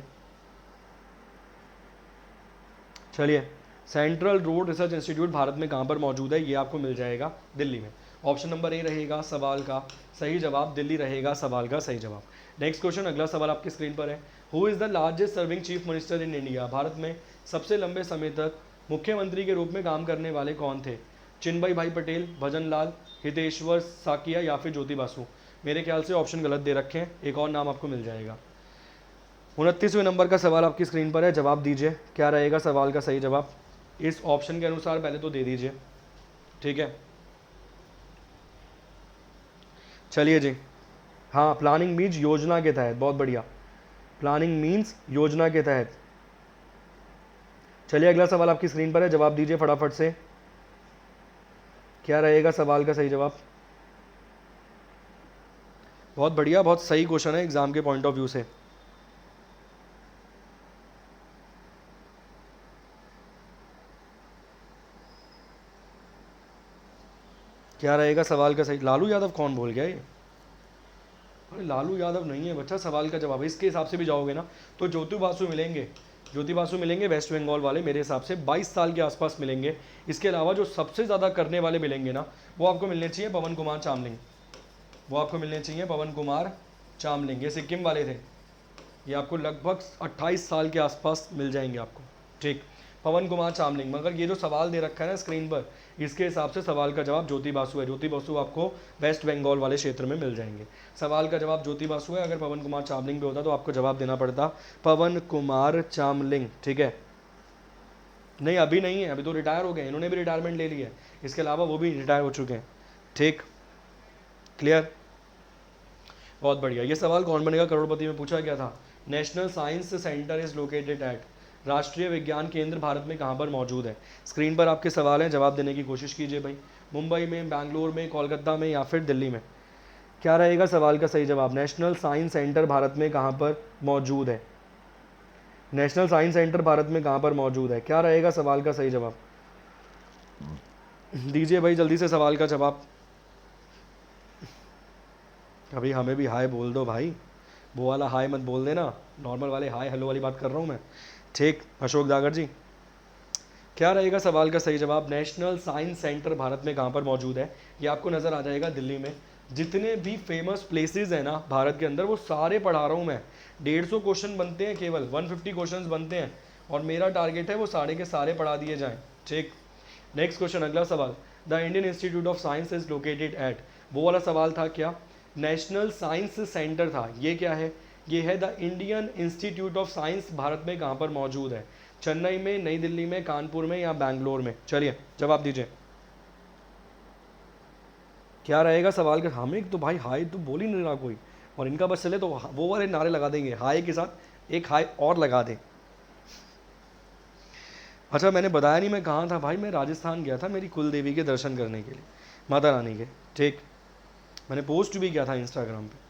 चलिए, central road research institute Bharat में कहाँ पर मौजूद है, ये आपको मिल जाएगा दिल्ली में। ऑप्शन नंबर ए रहेगा सवाल का सही जवाब, दिल्ली रहेगा सवाल का सही जवाब। नेक्स्ट क्वेश्चन, अगला सवाल आपकी स्क्रीन पर है, who is the largest serving chief minister in India, Bharat में सबसे लंबे समय तक मुख्यमंत्री के रूप में काम करने वाले कौन थे, चिन्मय भाई पटेल, भजन लाल, हितेश्वर साकिया या फिर ज्योति बासु। मेरे ख्याल से ऑप्शन गलत दे रखे हैं, एक और नाम आपको मिल जाएगा। 29वें नंबर का सवाल आपकी स्क्रीन पर है, जवाब दीजिए क्या रहेगा सवाल का सही जवाब। इस ऑप्शन के अनुसार पहले तो दे दीजिए, ठीक है। चलिए जी, हाँ, प्लानिंग मीन्स योजना के तहत, बहुत बढ़िया, प्लानिंग मीन्स योजना के तहत। चलिए, अगला सवाल आपकी स्क्रीन पर है, जवाब दीजिए फटाफट से, क्या रहेगा सवाल का सही जवाब। बहुत बढ़िया, बहुत सही क्वेश्चन है एग्जाम के पॉइंट ऑफ व्यू से। क्या रहेगा सवाल का सही, लालू यादव कौन बोल गया ये, अरे लालू यादव नहीं है बच्चा, सवाल का जवाब इसके हिसाब से भी जाओगे ना तो ज्योति बासु मिलेंगे। ज्योति बासु मिलेंगे वेस्ट बंगाल वाले, मेरे हिसाब से 22 साल के आसपास मिलेंगे। इसके अलावा जो सबसे ज़्यादा करने वाले मिलेंगे ना, वो आपको मिलने चाहिए पवन कुमार चामलिंग, वो आपको मिलने चाहिए पवन कुमार चामलिंग, ये सिक्किम वाले थे। ये आपको लगभग 28 साल के आसपास मिल जाएंगे आपको, ठीक। पवन कुमार चामलिंग। मगर ये जो सवाल दे रखा है ना स्क्रीन पर, इसके हिसाब से सवाल का जवाब ज्योति बासु है। ज्योति बासु आपको वेस्ट बंगाल वाले क्षेत्र में मिल जाएंगे। सवाल का जवाब ज्योति बासु है। अगर पवन कुमार चामलिंग भी होता तो आपको जवाब देना पड़ता पवन कुमार चामलिंग, ठीक है। नहीं अभी नहीं है, अभी तो रिटायर हो गए, इन्होंने भी रिटायरमेंट ले ली है। इसके अलावा वो भी रिटायर हो चुके हैं, ठीक, क्लियर, बहुत बढ़िया। ये सवाल कौन बनेगा करोड़पति में पूछा गया था। National science centre is located at, राष्ट्रीय विज्ञान केंद्र भारत में कहाँ पर मौजूद है। स्क्रीन पर आपके सवाल हैं, जवाब देने की कोशिश कीजिए भाई। मुंबई में, बैंगलोर में, कोलकाता में या फिर दिल्ली में, क्या रहेगा सवाल का सही जवाब। नेशनल साइंस सेंटर भारत में कहाँ पर मौजूद है, नेशनल साइंस सेंटर भारत में कहाँ पर मौजूद है, क्या रहेगा सवाल का सही जवाब। दीजिए भाई जल्दी से सवाल का जवाब। अभी हमें भी हाय बोल दो भाई, वो वाला हाय मत बोल देना, नॉर्मल वाले हाय हेलो वाली बात कर रहा हूँ मैं, ठीक। अशोक दागर जी, क्या रहेगा सवाल का सही जवाब। नेशनल साइंस सेंटर भारत में कहाँ पर मौजूद है, ये आपको नज़र आ जाएगा दिल्ली में। जितने भी फेमस प्लेसेस हैं ना भारत के अंदर, वो सारे पढ़ा रहा हूँ मैं। 150 क्वेश्चन बनते हैं, केवल 150 क्वेश्चन बनते हैं, और मेरा टारगेट है वो सारे के सारे पढ़ा दिए जाएँ, ठीक। नेक्स्ट क्वेश्चन, अगला सवाल। The Indian institute of science is located eight, वो वाला सवाल था क्या, नेशनल साइंस सेंटर था, ये क्या है, ये है the Indian institute of science Bharat में कहाँ पर मौजूद है। चेन्नई में, नई दिल्ली में, कानपुर में या बैंगलोर में, चलिए जवाब दीजिए क्या रहेगा सवाल का। हमें तो भाई हाय तो बोल ही नहीं रहा कोई, और इनका बस चले तो वो वाले नारे लगा देंगे, हाय के साथ एक हाय और लगा दे। अच्छा मैंने बताया नहीं मैं कहाँ था भाई, मैं राजस्थान गया था मेरी कुल देवी के दर्शन करने के लिए, माता रानी के, ठीक। मैंने पोस्ट भी किया था इंस्टाग्राम पे।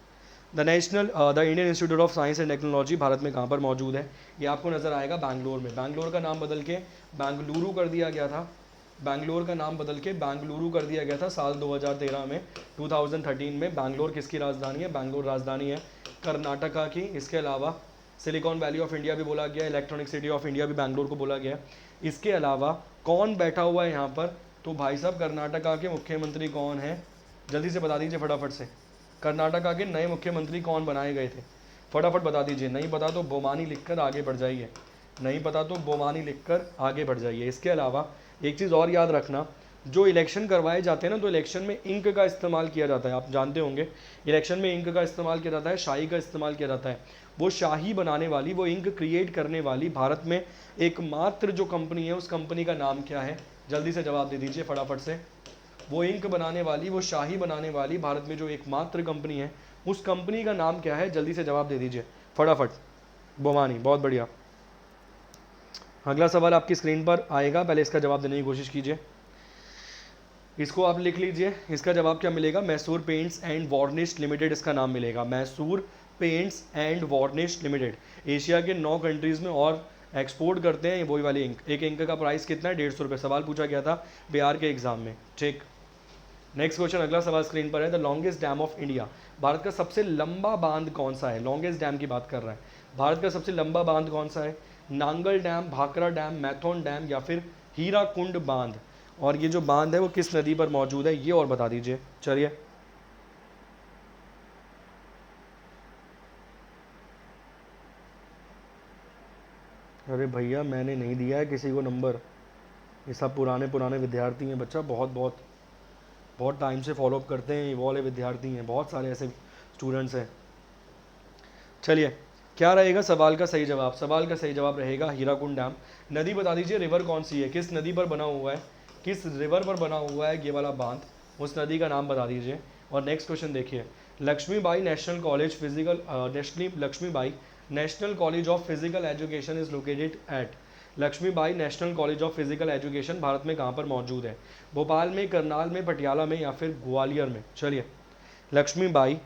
The Indian institute of science and technology Bharat में कहाँ पर मौजूद है, ये आपको नज़र आएगा बैंगलोर में। बैंगलोर का नाम बदल के बेंगलुरु कर दिया गया था, बैंगलोर का नाम बदल के बेंगलुरु कर दिया गया था साल 2013 में। 2013 में बैंगलोर किसकी राजधानी है, बैंगलोर राजधानी है कर्नाटका की। इसके अलावा सिलिकॉन वैली ऑफ इंडिया भी बोला गया, इलेक्ट्रॉनिक सिटी ऑफ इंडिया भी बैंगलोर को बोला गया। इसके अलावा कौन बैठा हुआ है यहाँ पर, तो भाई साहब कर्नाटका के मुख्यमंत्री कौन है, जल्दी से बता दीजिए फटाफट से। कर्नाटका के नए मुख्यमंत्री कौन बनाए गए थे, फटाफट बता दीजिए। नहीं पता तो बोमानी लिखकर आगे बढ़ जाइए, नहीं पता तो बोमानी लिखकर आगे बढ़ जाइए। इसके अलावा एक चीज़ और याद रखना, जो इलेक्शन करवाए जाते हैं ना, तो इलेक्शन में इंक का इस्तेमाल किया जाता है, आप जानते होंगे इलेक्शन में इंक का इस्तेमाल किया जाता है, शाही का इस्तेमाल किया जाता है। वो शाही बनाने वाली, वो इंक क्रिएट करने वाली भारत में एकमात्र जो कंपनी है, उस कंपनी का नाम क्या है, जल्दी से जवाब दे दीजिए फटाफट से। वो इंक बनाने वाली, वो शाही बनाने वाली भारत में जो एकमात्र कंपनी है, उस कंपनी का नाम क्या है, जल्दी से जवाब दे दीजिए फटाफट। बोमानी, बहुत बढ़िया। अगला सवाल आपकी स्क्रीन पर आएगा, पहले इसका जवाब देने की कोशिश कीजिए। इसको आप लिख लीजिए, इसका जवाब क्या मिलेगा, Mysore paints and varnish limited इसका नाम मिलेगा, Mysore paints and varnish limited. Asia के 9 कंट्रीज़ में और एक्सपोर्ट करते हैं वही वाली इंक। एक इंक का प्राइस कितना है, 150 रुपये। सवाल पूछा गया था बिहार के एग्जाम में, ठीक। नेक्स्ट क्वेश्चन, अगला सवाल स्क्रीन पर है। The longest dam of India, Bharat का सबसे लंबा बांध कौन सा है, लॉन्गेस्ट डैम की बात कर रहा है। भारत का सबसे लंबा बांध कौन सा है, Nangal dam, Bhakra dam, Maithon dam या फिर हीराकुंड बांध। और ये जो बांध है वो किस नदी पर मौजूद है, ये और बता दीजिए। चलिए अरे भैया मैंने नहीं दिया है किसी को नंबर, ये सब पुराने पुराने विद्यार्थी हैं बच्चा, बहुत बहुत बहुत टाइम से फॉलोअप करते हैं, वो वाले विद्यार्थी हैं, बहुत सारे ऐसे स्टूडेंट्स हैं। चलिए क्या रहेगा सवाल का सही जवाब, सवाल का सही जवाब रहेगा हीराकुंड डैम। नदी बता दीजिए, रिवर कौन सी है, किस नदी पर बना हुआ है, किस रिवर पर बना हुआ है ये वाला बांध, उस नदी का नाम बता दीजिए। और नेक्स्ट क्वेश्चन देखिए, Lakshmibai national college physical Lakshmibai national college of physical education is located at, Lakshmibai national college of physical education Bharat में कहाँ पर मौजूद है, भोपाल में, करनाल में, पटियाला में या फिर ग्वालियर में। चलिए लक्ष्मीबाई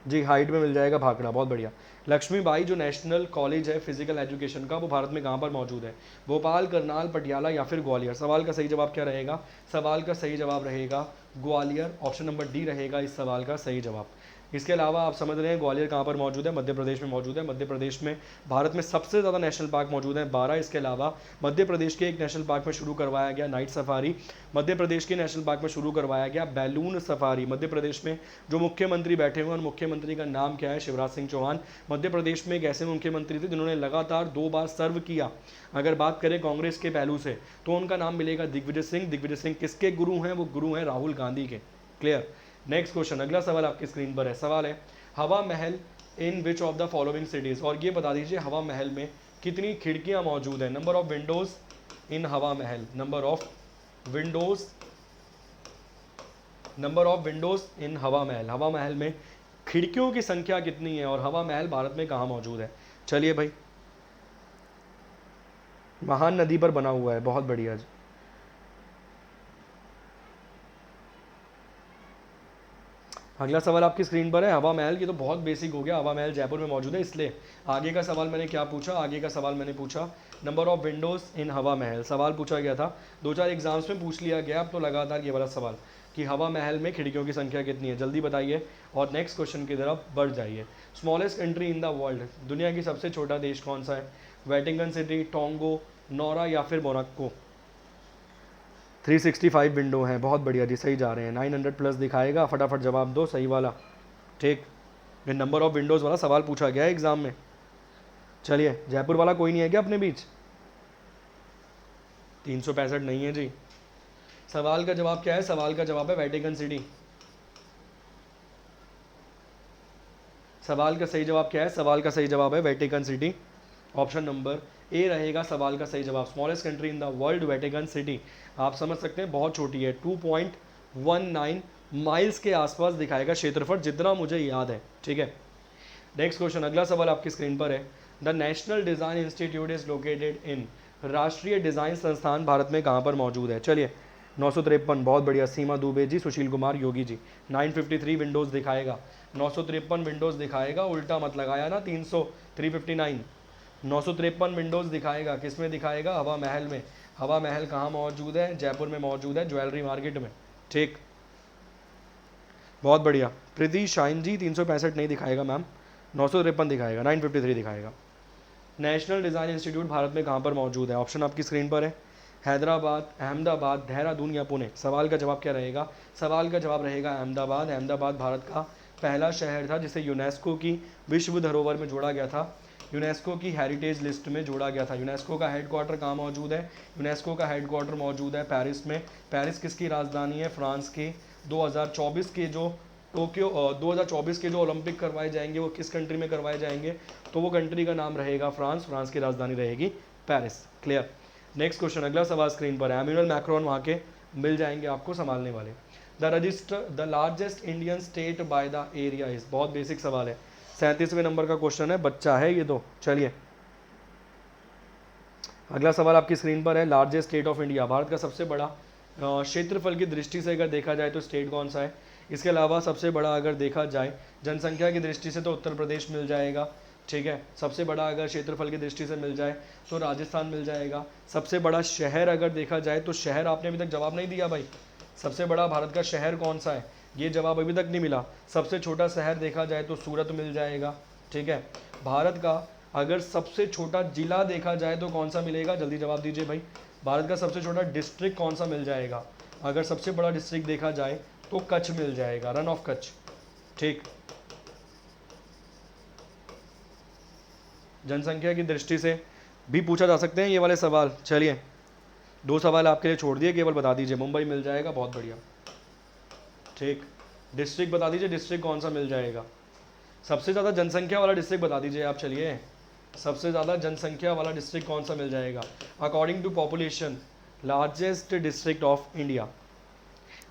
जी, हाइट में मिल जाएगा भाखड़ा, बहुत बढ़िया। लक्ष्मीबाई जो नेशनल कॉलेज है फिजिकल एजुकेशन का, वो भारत में कहाँ पर मौजूद है, भोपाल, करनाल, पटियाला या फिर ग्वालियर। सवाल का सही जवाब क्या रहेगा, सवाल का सही जवाब रहेगा ग्वालियर, ऑप्शन नंबर डी रहेगा इस सवाल का सही जवाब। इसके अलावा आप समझ रहे हैं ग्वालियर कहाँ पर मौजूद है, मध्य प्रदेश में मौजूद है। मध्य प्रदेश में भारत में सबसे ज़्यादा नेशनल पार्क मौजूद हैं 12। इसके अलावा मध्य प्रदेश के एक नेशनल पार्क में शुरू करवाया गया नाइट सफारी। मध्य प्रदेश के नेशनल पार्क में शुरू करवाया गया बैलून सफारी। मध्य प्रदेश में जो मुख्यमंत्री बैठे हुए हैं, मुख्यमंत्री का नाम क्या है, शिवराज सिंह चौहान। मध्य प्रदेश में एक ऐसे मुख्यमंत्री थे जिन्होंने लगातार 2 बार सर्व किया। अगर बात करें कांग्रेस के पहलू से तो उनका नाम मिलेगा दिग्विजय सिंह। दिग्विजय सिंह किसके गुरु हैं, वो गुरु हैं राहुल गांधी के। क्लियर। नेक्स्ट क्वेश्चन, अगला सवाल आपकी स्क्रीन पर है। सवाल है Hawa Mahal in which of the following cities, और ये बता दीजिए हवा महल में कितनी खिड़कियां मौजूद हैं। Number of windows in Hawa Mahal, number of windows, number of windows in Hawa Mahal. हवा महल में खिड़कियों की संख्या कितनी है और हवा महल भारत में कहाँ मौजूद है। चलिए भाई, महान नदी पर बना हुआ है, बहुत बढ़िया जी। अगला सवाल आपकी स्क्रीन पर है। हवा महल, ये तो बहुत बेसिक हो गया, हवा महल जयपुर में मौजूद है इसलिए। आगे का सवाल मैंने क्या पूछा, आगे का सवाल मैंने पूछा number of windows in Hawa महल। सवाल पूछा गया था 2-4 एग्जाम्स में पूछ लिया गया, अब तो लगातार ये वाला सवाल कि हवा महल में खिड़कियों की संख्या कितनी है, जल्दी बताइए और नेक्स्ट क्वेश्चन की तरफ बढ़ जाइए। Smallest country in the world, दुनिया की सबसे छोटा देश कौन सा है। वेटिकन सिटी, टोंगो, नोरा या फिर मोरक्को। 365 विंडो हैं, बहुत बढ़िया जी, सही जा रहे हैं। 900 प्लस दिखाएगा, फटाफट जवाब दो सही वाला। ठीक, ये नंबर ऑफ विंडोज़ वाला सवाल पूछा गया है एग्जाम में। चलिए, जयपुर वाला कोई नहीं है क्या अपने बीच। 365 नहीं है जी। सवाल का जवाब क्या है, सवाल का जवाब है वेटिकन सिटी। सवाल का सही जवाब क्या है, सवाल का सही जवाब है Vatican city. Option number A रहेगा सवाल का सही जवाब। Smallest country in the world Vatican city. आप समझ सकते हैं बहुत छोटी है, 2.19 माइल्स के आसपास दिखाएगा क्षेत्रफल, जितना मुझे याद है। ठीक है, नेक्स्ट क्वेश्चन, अगला सवाल आपकी स्क्रीन पर है। The national design institute is located इन, राष्ट्रीय डिज़ाइन संस्थान भारत में कहाँ पर मौजूद है। चलिए, 953, बहुत बढ़िया, सीमा दुबे जी, सुशील कुमार योगी जी। 953 विंडोज़ दिखाएगा, 953 विंडोज़ दिखाएगा, उल्टा मत लगाया ना 359। 953 विंडोज़ दिखाएगा, किस में दिखाएगा, हवा महल में। हवा महल कहाँ मौजूद है, जयपुर में मौजूद है, ज्वेलरी मार्केट में। ठीक, बहुत बढ़िया। प्रीति शाइन जी, 365 नहीं दिखाएगा मैम, 953 दिखाएगा, 953 दिखाएगा। नेशनल डिज़ाइन इंस्टीट्यूट भारत में कहाँ पर मौजूद है। ऑप्शन आपकी स्क्रीन पर है, हैदराबाद, अहमदाबाद, देहरादून या पुणे। सवाल का जवाब क्या रहेगा, सवाल का जवाब रहेगा अहमदाबाद। अहमदाबाद भारत का पहला शहर था जिसे यूनेस्को की विश्व धरोहर में जोड़ा गया था, यूनेस्को की हेरिटेज लिस्ट में जोड़ा गया था। यूनेस्को का हेडक्वार्टर कहाँ मौजूद है, यूनेस्को का हेडक्वार्टर मौजूद है पेरिस में। पेरिस किसकी राजधानी है, फ्रांस की। 2024 के जो 2024 के जो ओलंपिक करवाए जाएंगे वो किस कंट्री में करवाए जाएंगे, तो वो कंट्री का नाम रहेगा फ्रांस, फ्रांस की राजधानी रहेगी पेरिस। क्लियर। नेक्स्ट क्वेश्चन, अगला सवाल स्क्रीन पर है। एम्यूनल मैक्रोन वहाँ के मिल जाएंगे आपको संभालने वाले। The largest Indian state by the area is, बहुत बेसिक सवाल है, 37वें नंबर का क्वेश्चन है, बच्चा है ये तो। चलिए, अगला सवाल आपकी स्क्रीन पर है। Largest state of India, Bharat का सबसे बड़ा क्षेत्रफल की दृष्टि से अगर देखा जाए तो स्टेट कौन सा है। इसके अलावा सबसे बड़ा अगर देखा जाए जनसंख्या की दृष्टि से तो उत्तर प्रदेश मिल जाएगा। ठीक है, सबसे बड़ा अगर क्षेत्रफल की दृष्टि से मिल जाए तो राजस्थान मिल जाएगा। सबसे बड़ा शहर अगर देखा जाए तो शहर, आपने अभी तक जवाब नहीं दिया भाई, सबसे बड़ा भारत का शहर कौन सा है, ये जवाब अभी तक नहीं मिला। सबसे छोटा शहर देखा जाए तो सूरत मिल जाएगा। ठीक है, भारत का अगर सबसे छोटा जिला देखा जाए तो कौन सा मिलेगा, जल्दी जवाब दीजिए भाई। भारत का सबसे छोटा डिस्ट्रिक्ट कौन सा मिल जाएगा, अगर सबसे बड़ा डिस्ट्रिक्ट देखा जाए तो कच्छ मिल जाएगा, रन ऑफ कच्छ। ठीक, जनसंख्या की दृष्टि से भी पूछा जा सकते हैं ये वाले सवाल। चलिए, 2 सवाल आपके लिए छोड़ दिए, केवल बता दीजिए। मुंबई मिल जाएगा, बहुत बढ़िया। ठीक, डिस्ट्रिक्ट बता दीजिए, डिस्ट्रिक्ट कौन सा मिल जाएगा, सबसे ज़्यादा जनसंख्या वाला डिस्ट्रिक्ट बता दीजिए आप। चलिए, सबसे ज़्यादा जनसंख्या वाला डिस्ट्रिक्ट कौन सा मिल जाएगा according to population, largest district of India.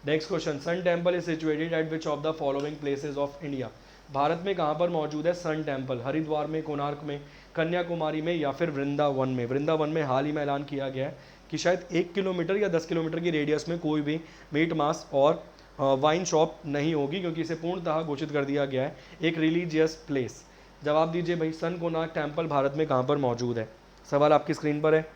Next question, sun temple is situated at which of the following places of India. Bharat में कहाँ पर मौजूद है सन टेम्पल, हरिद्वार में, कोणार्क में, कन्याकुमारी में या फिर वृंदावन में। वृंदावन में हाल ही में ऐलान किया गया है कि शायद 1 किलोमीटर या 10 किलोमीटर की रेडियस में कोई भी मीट मांस और वाइन शॉप नहीं होगी, क्योंकि इसे पूर्णतः घोषित कर दिया गया है एक रिलीजियस प्लेस। जवाब दीजिए भाई, सन कोणार्क टेम्पल भारत में कहाँ पर मौजूद है। सवाल आपकी स्क्रीन पर है।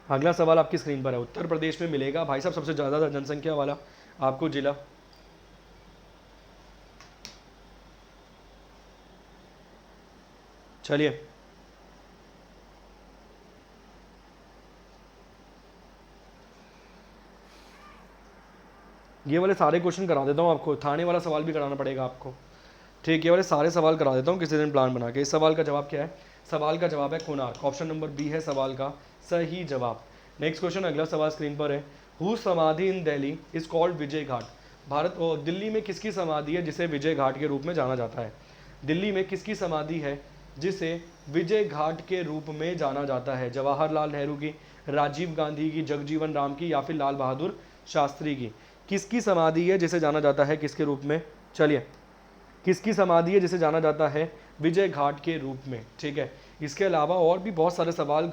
अगला सवाल आपकी स्क्रीन पर है, उत्तर प्रदेश में मिलेगा भाई साहब सबसे ज़्यादा जनसंख्या वाला आपको जिला। चलिए ये वाले सारे क्वेश्चन करा देता हूँ आपको, थाने वाला सवाल भी कराना पड़ेगा आपको। ठीक, ये वाले सारे सवाल करा देता हूँ किसी दिन प्लान बना के। इस सवाल का जवाब क्या है? सवाल का जवाब है कोणार्क। ऑप्शन नंबर बी है सवाल का सही जवाब। नेक्स्ट क्वेश्चन, अगला सवाल स्क्रीन पर है, हु समाधि इन दिल्ली इज कॉल्ड विजय घाट। भारत और दिल्ली में किसकी समाधि है जिसे विजय घाट के रूप में जाना जाता है? दिल्ली में किसकी समाधि है जिसे विजय घाट के रूप में जाना जाता है? जवाहरलाल नेहरू की, राजीव गांधी की, जगजीवन राम की, या फिर लाल बहादुर शास्त्री की? किसकी समाधि है जिसे जाना जाता है किसके रूप में? चलिए, किसकी समाधि है जिसे जाना जाता है विजय घाट के रूप में? ठीक है, इसके अलावा और भी बहुत सारे सवाल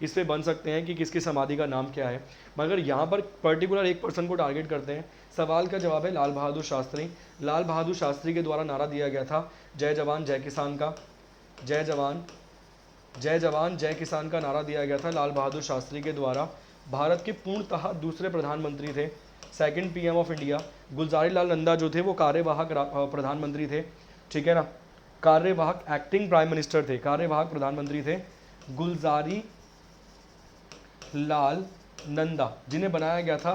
इस पे बन सकते हैं कि किसकी समाधि का नाम क्या है, मगर यहाँ पर पर्टिकुलर एक पर्सन को टारगेट करते हैं। सवाल का जवाब है लाल बहादुर शास्त्री। लाल बहादुर शास्त्री के द्वारा नारा दिया गया था जय जवान जय किसान का। जय जवान जय किसान का नारा दिया गया था लाल बहादुर शास्त्री के द्वारा। भारत के पूर्णतः दूसरे प्रधानमंत्री थे, second PM of India. Gulzari Lal Nanda जो थे वो कार्यवाहक प्रधानमंत्री थे, ठीक है ना, कार्यवाहक एक्टिंग प्राइम मिनिस्टर थे, कार्यवाहक प्रधानमंत्री थे गुलजारी लाल नंदा, जिन्हें बनाया गया था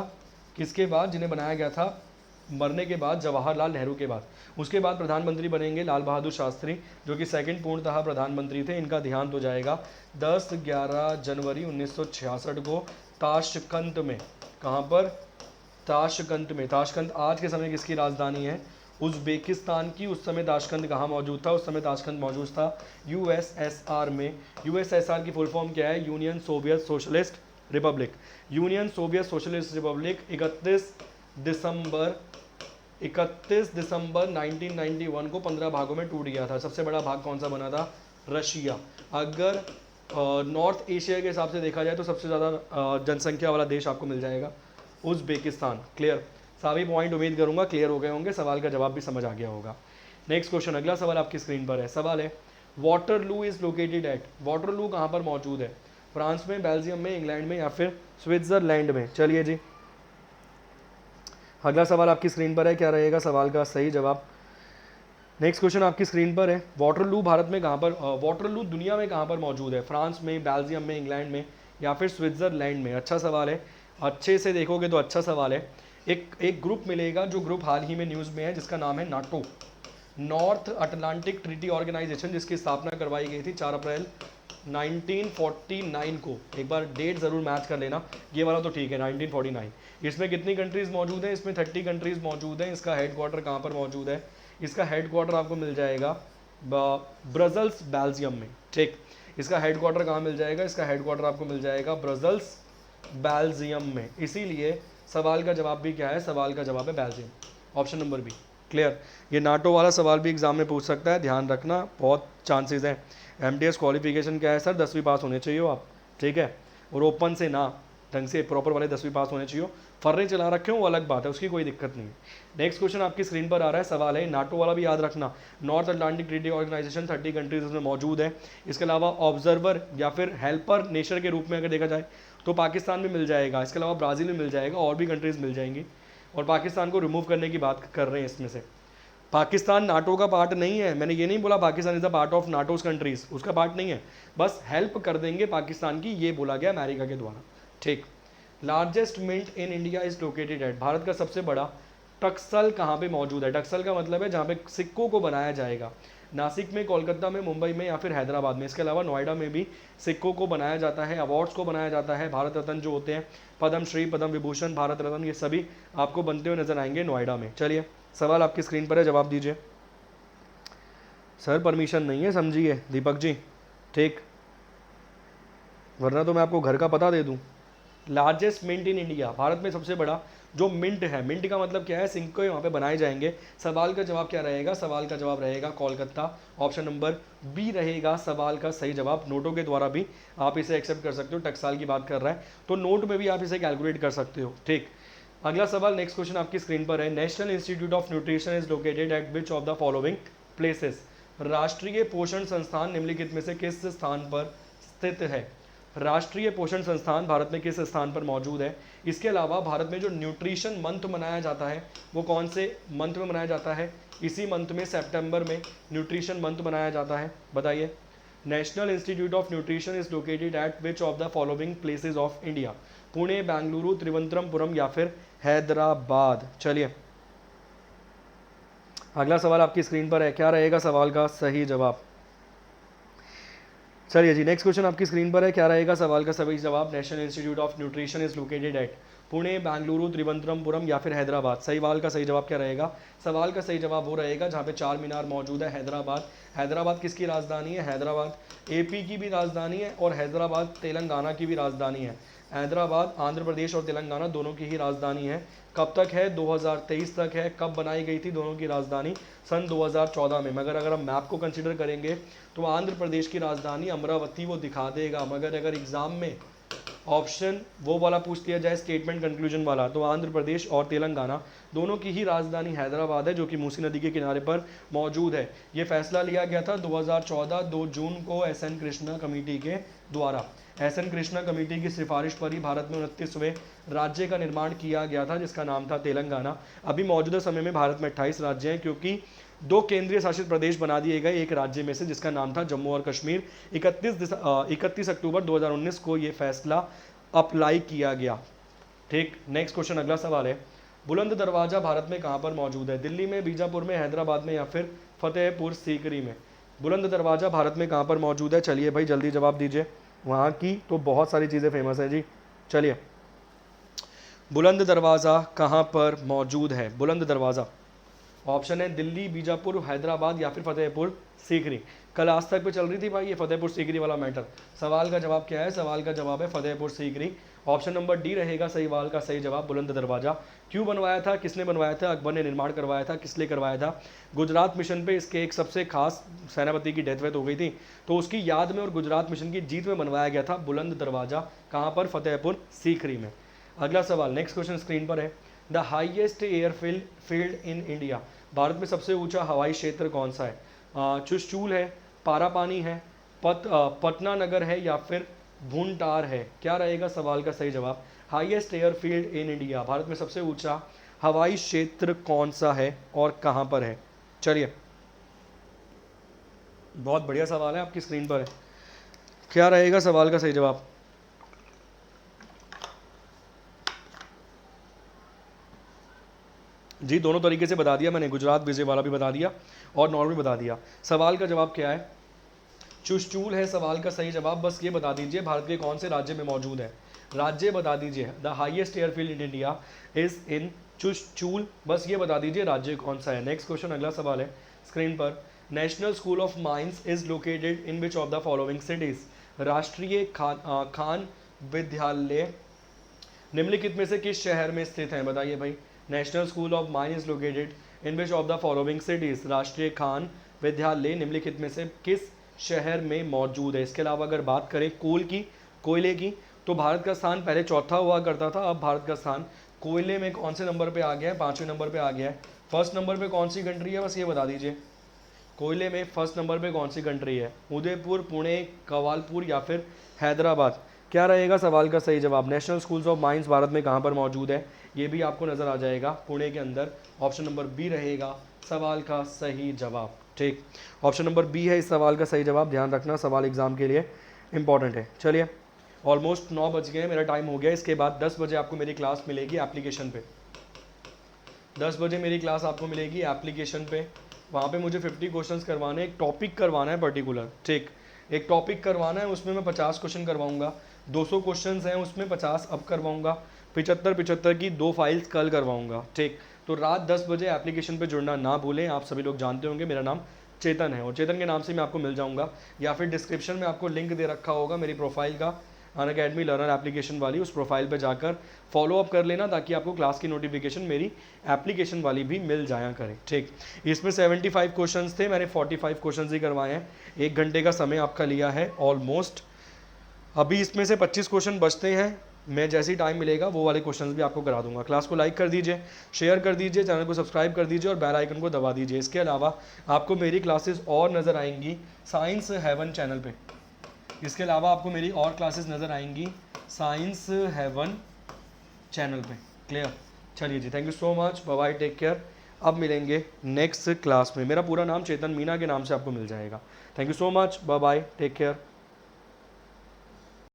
किसके बाद? जिन्हें बनाया गया था मरने के बाद, जवाहरलाल नेहरू के बाद। उसके बाद प्रधानमंत्री बनेंगे लाल बहादुर शास्त्री, जो कि सेकंड पूर्णतः प्रधानमंत्री थे। इनका देहांत हो जाएगा 10-11 जनवरी 1966 को ताशकंद में। कहाँ पर? ताशकंद में। ताशकंद आज के समय किसकी राजधानी है? उज़्बेकिस्तान की। उस समय ताशकंद कहाँ मौजूद था? उस समय ताशकंद मौजूद था यूएसएसआर में। यूएसएसआर की फुल फॉर्म क्या है? Union Soviet socialist Republic. Union Soviet socialist Republic 31 दिसंबर 1991 को 15 भागों में टूट गया था। सबसे बड़ा भाग कौन सा बना था? रशिया। अगर नॉर्थ एशिया के हिसाब से देखा जाए तो सबसे ज़्यादा जनसंख्या वाला देश आपको मिल जाएगा उज़्बेकिस्तान। क्लियर? सभी पॉइंट उम्मीद करूंगा क्लियर हो गए होंगे, सवाल का जवाब भी समझ आ गया होगा। नेक्स्ट क्वेश्चन, अगला सवाल आपकी स्क्रीन पर है। सवाल है Waterloo is located eight. Waterloo कहाँ पर मौजूद है? फ्रांस में, बेल्जियम में, इंग्लैंड में, या फिर स्विट्जरलैंड में? चलिए जी, अगला सवाल आपकी स्क्रीन पर है, क्या रहेगा सवाल का सही जवाब? नेक्स्ट क्वेश्चन आपकी स्क्रीन पर है, वाटरलू भारत में कहाँ पर, वाटरलू दुनिया में कहाँ पर मौजूद है? फ्रांस में, बेल्जियम में, इंग्लैंड में, या फिर स्विट्जरलैंड में? अच्छा सवाल है, अच्छे से देखोगे तो अच्छा सवाल है। एक ग्रुप मिलेगा जो ग्रुप हाल ही में न्यूज़ में है, जिसका नाम है NATO, North Atlantic Treaty Organisation, जिसकी स्थापना करवाई गई थी 4 अप्रैल 1949 को। एक बार डेट ज़रूर मैच कर लेना, ये वाला तो ठीक है 1949। इसमें कितनी कंट्रीज़ मौजूद हैं? इसमें 30 कंट्रीज़ मौजूद हैं। इसका हेडक्वार्टर कहाँ पर मौजूद है? इसका हेडक्वार्टर आपको मिल जाएगा ब्रसल्स, बेल्जियम में। ठीक, इसका हेडक्वार्टर कहाँ मिल जाएगा? इसका हेडक्वार्टर आपको मिल जाएगा ब्रसल्स, बेल्जियम में। इसीलिए सवाल का जवाब भी क्या है? सवाल का जवाब है Belgium, option number B. Clear? ये नाटो वाला सवाल भी एग्जाम में पूछ सकता है, ध्यान रखना, बहुत चांसेस हैं। एमटीएस क्वालिफिकेशन क्या है सर? 10वीं पास होने चाहिए हो आप, ठीक है, और ओपन से ना, ढंग से प्रॉपर वाले 10वीं पास होने चाहिए। फर्रे चला रखे हो वो अलग बात है, उसकी कोई दिक्कत नहीं है। नेक्स्ट क्वेश्चन आपकी स्क्रीन पर आ रहा है, सवाल है नाटो वाला भी याद रखना, North Atlantic Treaty Organisation 30 countries उसमें मौजूद है। इसके अलावा ऑब्जर्वर या फिर हेल्पर नेशन के रूप में अगर देखा जाए तो पाकिस्तान में मिल जाएगा, इसके अलावा ब्राज़ील में मिल जाएगा, और भी कंट्रीज़ मिल जाएंगी। और पाकिस्तान को रिमूव करने की बात कर रहे हैं इसमें से। पाकिस्तान नाटो का पार्ट नहीं है, मैंने ये नहीं बोला Pakistan is a part of नाटोज countries, उसका पार्ट नहीं है, बस हेल्प कर देंगे पाकिस्तान की, ये बोला गया अमेरिका के द्वारा। ठीक, largest mint in India is located at. Bharat का सबसे बड़ा टक्सल कहाँ पे मौजूद है? टक्सल का मतलब है जहाँ पे सिक्कों को बनाया जाएगा। नासिक में, कोलकाता में, मुंबई में, या फिर हैदराबाद में। इसके अलावा नोएडा में भी सिक्कों को बनाया जाता है, अवार्ड्स को बनाया जाता है। भारत रत्न जो होते हैं, पद्म श्री, पद्म विभूषण, भारत रत्न, ये सभी आपको बनते हुए नजर आएंगे नोएडा में। चलिए, सवाल आपकी स्क्रीन पर है, जवाब दीजिए। सर परमिशन नहीं है, समझिए दीपक जी, ठीक, वरना तो मैं आपको घर का पता दे दूं। Largest mint in India, Bharat में सबसे बड़ा जो मिंट है, मिंट का मतलब क्या है? सिक्के वहाँ पे बनाए जाएंगे। सवाल का जवाब क्या रहेगा? सवाल का जवाब रहेगा कोलकाता, ऑप्शन नंबर बी रहेगा सवाल का सही जवाब। नोटों के द्वारा भी आप इसे एक्सेप्ट कर सकते हो, टकसाल की बात कर रहा है तो नोट में भी आप इसे कैलकुलेट कर सकते हो। ठीक, अगला सवाल, नेक्स्ट क्वेश्चन आपकी स्क्रीन पर है, national institute of nutrition is located at which of the following places. राष्ट्रीय पोषण संस्थान निम्नलिखित में से किस स्थान पर स्थित है? राष्ट्रीय पोषण संस्थान भारत में किस स्थान पर मौजूद है? इसके अलावा भारत में जो न्यूट्रिशन मंथ मनाया जाता है वो कौन से मंथ में मनाया जाता है? इसी मंथ में सितंबर में न्यूट्रिशन मंथ मनाया जाता है, बताइए। National institute of nutrition is located at which of the following places of India? Pune, Bengaluru, Thiruvananthapuram या फिर हैदराबाद। चलिए अगला सवाल आपकी स्क्रीन पर है, क्या रहेगा सवाल का सही जवाब? चलिए जी नेक्स्ट क्वेश्चन आपकी स्क्रीन पर है, क्या रहेगा सवाल का सही जवाब? National institute of nutrition is located at Pune, Bengaluru, Thiruvananthapuram या फिर हैदराबाद। सवाल का सही जवाब क्या रहेगा? सवाल का सही जवाब वो रहेगा जहाँ पे चार मीनार मौजूद है, हैदराबाद। हैदराबाद किसकी राजधानी है? हैदराबाद एपी की भी राजधानी है और हैदराबाद तेलंगाना की भी राजधानी है। हैदराबाद आंध्र प्रदेश और तेलंगाना दोनों की ही राजधानी है। कब तक है? 2023 तक है। कब बनाई गई थी दोनों की राजधानी? सन 2014 में। मगर अगर हम मैप को कंसिडर करेंगे तो आंध्र प्रदेश की राजधानी अमरावती वो दिखा देगा, मगर अगर एग्जाम में ऑप्शन वो वाला पूछ लिया जाए स्टेटमेंट कंक्लूजन वाला, तो आंध्र प्रदेश और तेलंगाना दोनों की ही राजधानी हैदराबाद है, जो कि मूसी नदी के किनारे पर मौजूद है। ये फैसला लिया गया था 2014 2 जून को एस.एन. कृष्णा कमेटी के द्वारा। एस.एन. कृष्णा कमेटी की सिफारिश पर ही भारत में 29वें राज्य का निर्माण किया गया था, जिसका नाम था तेलंगाना। अभी मौजूदा समय में भारत में 28 राज्य हैं, क्योंकि 2 केंद्रीय शासित प्रदेश बना दिए गए एक राज्य में से, जिसका नाम था जम्मू और कश्मीर। 31 अक्टूबर 2019 को ये फैसला अप्लाई किया गया। ठीक, नेक्स्ट क्वेश्चन अगला सवाल है, बुलंद दरवाजा भारत में कहाँ पर मौजूद है? दिल्ली में, बीजापुर में, हैदराबाद में या फिर फतेहपुर सीकरी में? बुलंद दरवाजा भारत में कहाँ पर मौजूद है? चलिए भाई जल्दी जवाब दीजिए। वहाँ की तो बहुत सारी चीज़ें फेमस है जी। चलिए बुलंद दरवाज़ा कहाँ पर मौजूद है? बुलंद दरवाज़ा ऑप्शन है दिल्ली, बीजापुर, हैदराबाद या फिर फतेहपुर सीकरी। कल आज तक पे चल रही थी भाई ये फतेहपुर सीकरी वाला मैटर। सवाल का जवाब क्या है? सवाल का जवाब है Fatehpur Sikri. Option number D रहेगा सही सवाल का सही जवाब, बुलंद दरवाजा। क्यों बनवाया था? किसने बनवाया था? अकबर ने निर्माण करवाया था। किस लिए करवाया था? गुजरात मिशन पे इसके एक सबसे खास सेनापति की डेथ वेथ हो गई थी, तो उसकी याद में और गुजरात मिशन की जीत में बनवाया गया था बुलंद दरवाजा। कहाँ पर? फतेहपुर सीकरी में। अगला सवाल नेक्स्ट क्वेश्चन स्क्रीन पर है, the highest airfield in India? Bharat में सबसे ऊंचा हवाई क्षेत्र कौन सा है? चुशचूल है, पारापानी है, पटना नगर है या फिर भूंटार है? क्या रहेगा सवाल का सही जवाब? Highest airfield in India, Bharat में सबसे ऊंचा हवाई क्षेत्र कौन सा है और कहां पर है? चलिए बहुत बढ़िया सवाल है, आपकी स्क्रीन पर है। क्या रहेगा सवाल का सही जवाब? जी दोनों तरीके से बता दिया मैंने, गुजरात विजय वाला भी बता दिया और नॉर्वे बता दिया। सवाल का जवाब क्या है? चुशचूल है सवाल का सही जवाब। बस ये बता दीजिए भारत के कौन से राज्य में मौजूद है? राज्य बता दीजिए। The highest airfield in India is in Chushul. बस ये बता दीजिए राज्य कौन सा है। नेक्स्ट क्वेश्चन अगला सवाल है स्क्रीन पर, national school of mines is located in which of the following cities? राष्ट्रीय खान विद्यालय निम्नलिखित में से किस शहर में स्थित है? बताइए भाई। National school of mine is located in which of the following cities? राष्ट्रीय खान विद्यालय निम्नलिखित में से किस शहर में मौजूद है? इसके अलावा अगर बात करें कोयले की, तो भारत का स्थान पहले चौथा हुआ करता था, अब भारत का स्थान कोयले में कौन से नंबर पे आ गया है? 5वें नंबर पे आ गया है। फर्स्ट नंबर पे कौन सी कंट्री है? बस ये बता दीजिए। कोयले में फर्स्ट नंबर पे कौन सी कंट्री है? उदयपुर, पुणे, कवालपुर या फिर हैदराबाद? क्या रहेगा सवाल का सही जवाब? National schools of mines Bharat में कहाँ पर मौजूद है? ये भी आपको नज़र आ जाएगा पुणे के अंदर। ऑप्शन नंबर बी रहेगा सवाल का सही जवाब। ठीक, ऑप्शन नंबर बी है इस सवाल का सही जवाब। ध्यान रखना, सवाल एग्जाम के लिए इंपॉर्टेंट है। चलिए ऑलमोस्ट 9 बज गए, मेरा टाइम हो गया। इसके बाद 10 बजे आपको मेरी क्लास मिलेगी एप्लीकेशन पे। 10 बजे मेरी क्लास आपको मिलेगी एप्लीकेशन पे। वहाँ पे मुझे 50 क्वेश्चंस करवाने, एक टॉपिक करवाना है पर्टिकुलर। ठीक, एक टॉपिक करवाना है, उसमें मैं 50 क्वेश्चन करवाऊंगा। 200 क्वेश्चंस हैं उसमें 50 अब करवाऊंगा। 75 की 2 फाइल्स कल करवाऊंगा। ठीक, तो रात 10 बजे एप्लीकेशन पे जुड़ना ना भूलें। आप सभी लोग जानते होंगे मेरा नाम चेतन है और चेतन के नाम से मैं आपको मिल जाऊंगा, या फिर डिस्क्रिप्शन में आपको लिंक दे रखा होगा मेरी प्रोफाइल का, अनअकैडमी लर्नर एप्लीकेशन वाली। उस प्रोफाइल पे जाकर फॉलो अप कर लेना, ताकि आपको क्लास की नोटिफिकेशन मेरी एप्लीकेशन वाली भी मिल जाया करे। ठीक, इसमें 75 क्वेश्चंस थे, मैंने 45 क्वेश्चंस ही करवाए हैं। 1 घंटे का समय आपका लिया है ऑलमोस्ट। अभी इसमें से 25 क्वेश्चन बचते हैं, मैं जैसे ही टाइम मिलेगा वो वाले क्वेश्चंस भी आपको करा दूंगा। क्लास को लाइक कर दीजिए, शेयर कर दीजिए, चैनल को सब्सक्राइब कर दीजिए और बेल आइकन को दबा दीजिए। इसके अलावा आपको मेरी क्लासेस और नज़र आएंगी साइंस हेवन चैनल पे। इसके अलावा आपको मेरी और क्लासेस नज़र आएंगी साइंस हेवन चैनल पे। क्लियर? चलिए जी, thank you so much, bye bye, take care. अब मिलेंगे नेक्स्ट क्लास में। मेरा पूरा नाम चेतन मीना के नाम से आपको मिल जाएगा। Thank you so much, bye bye, take care.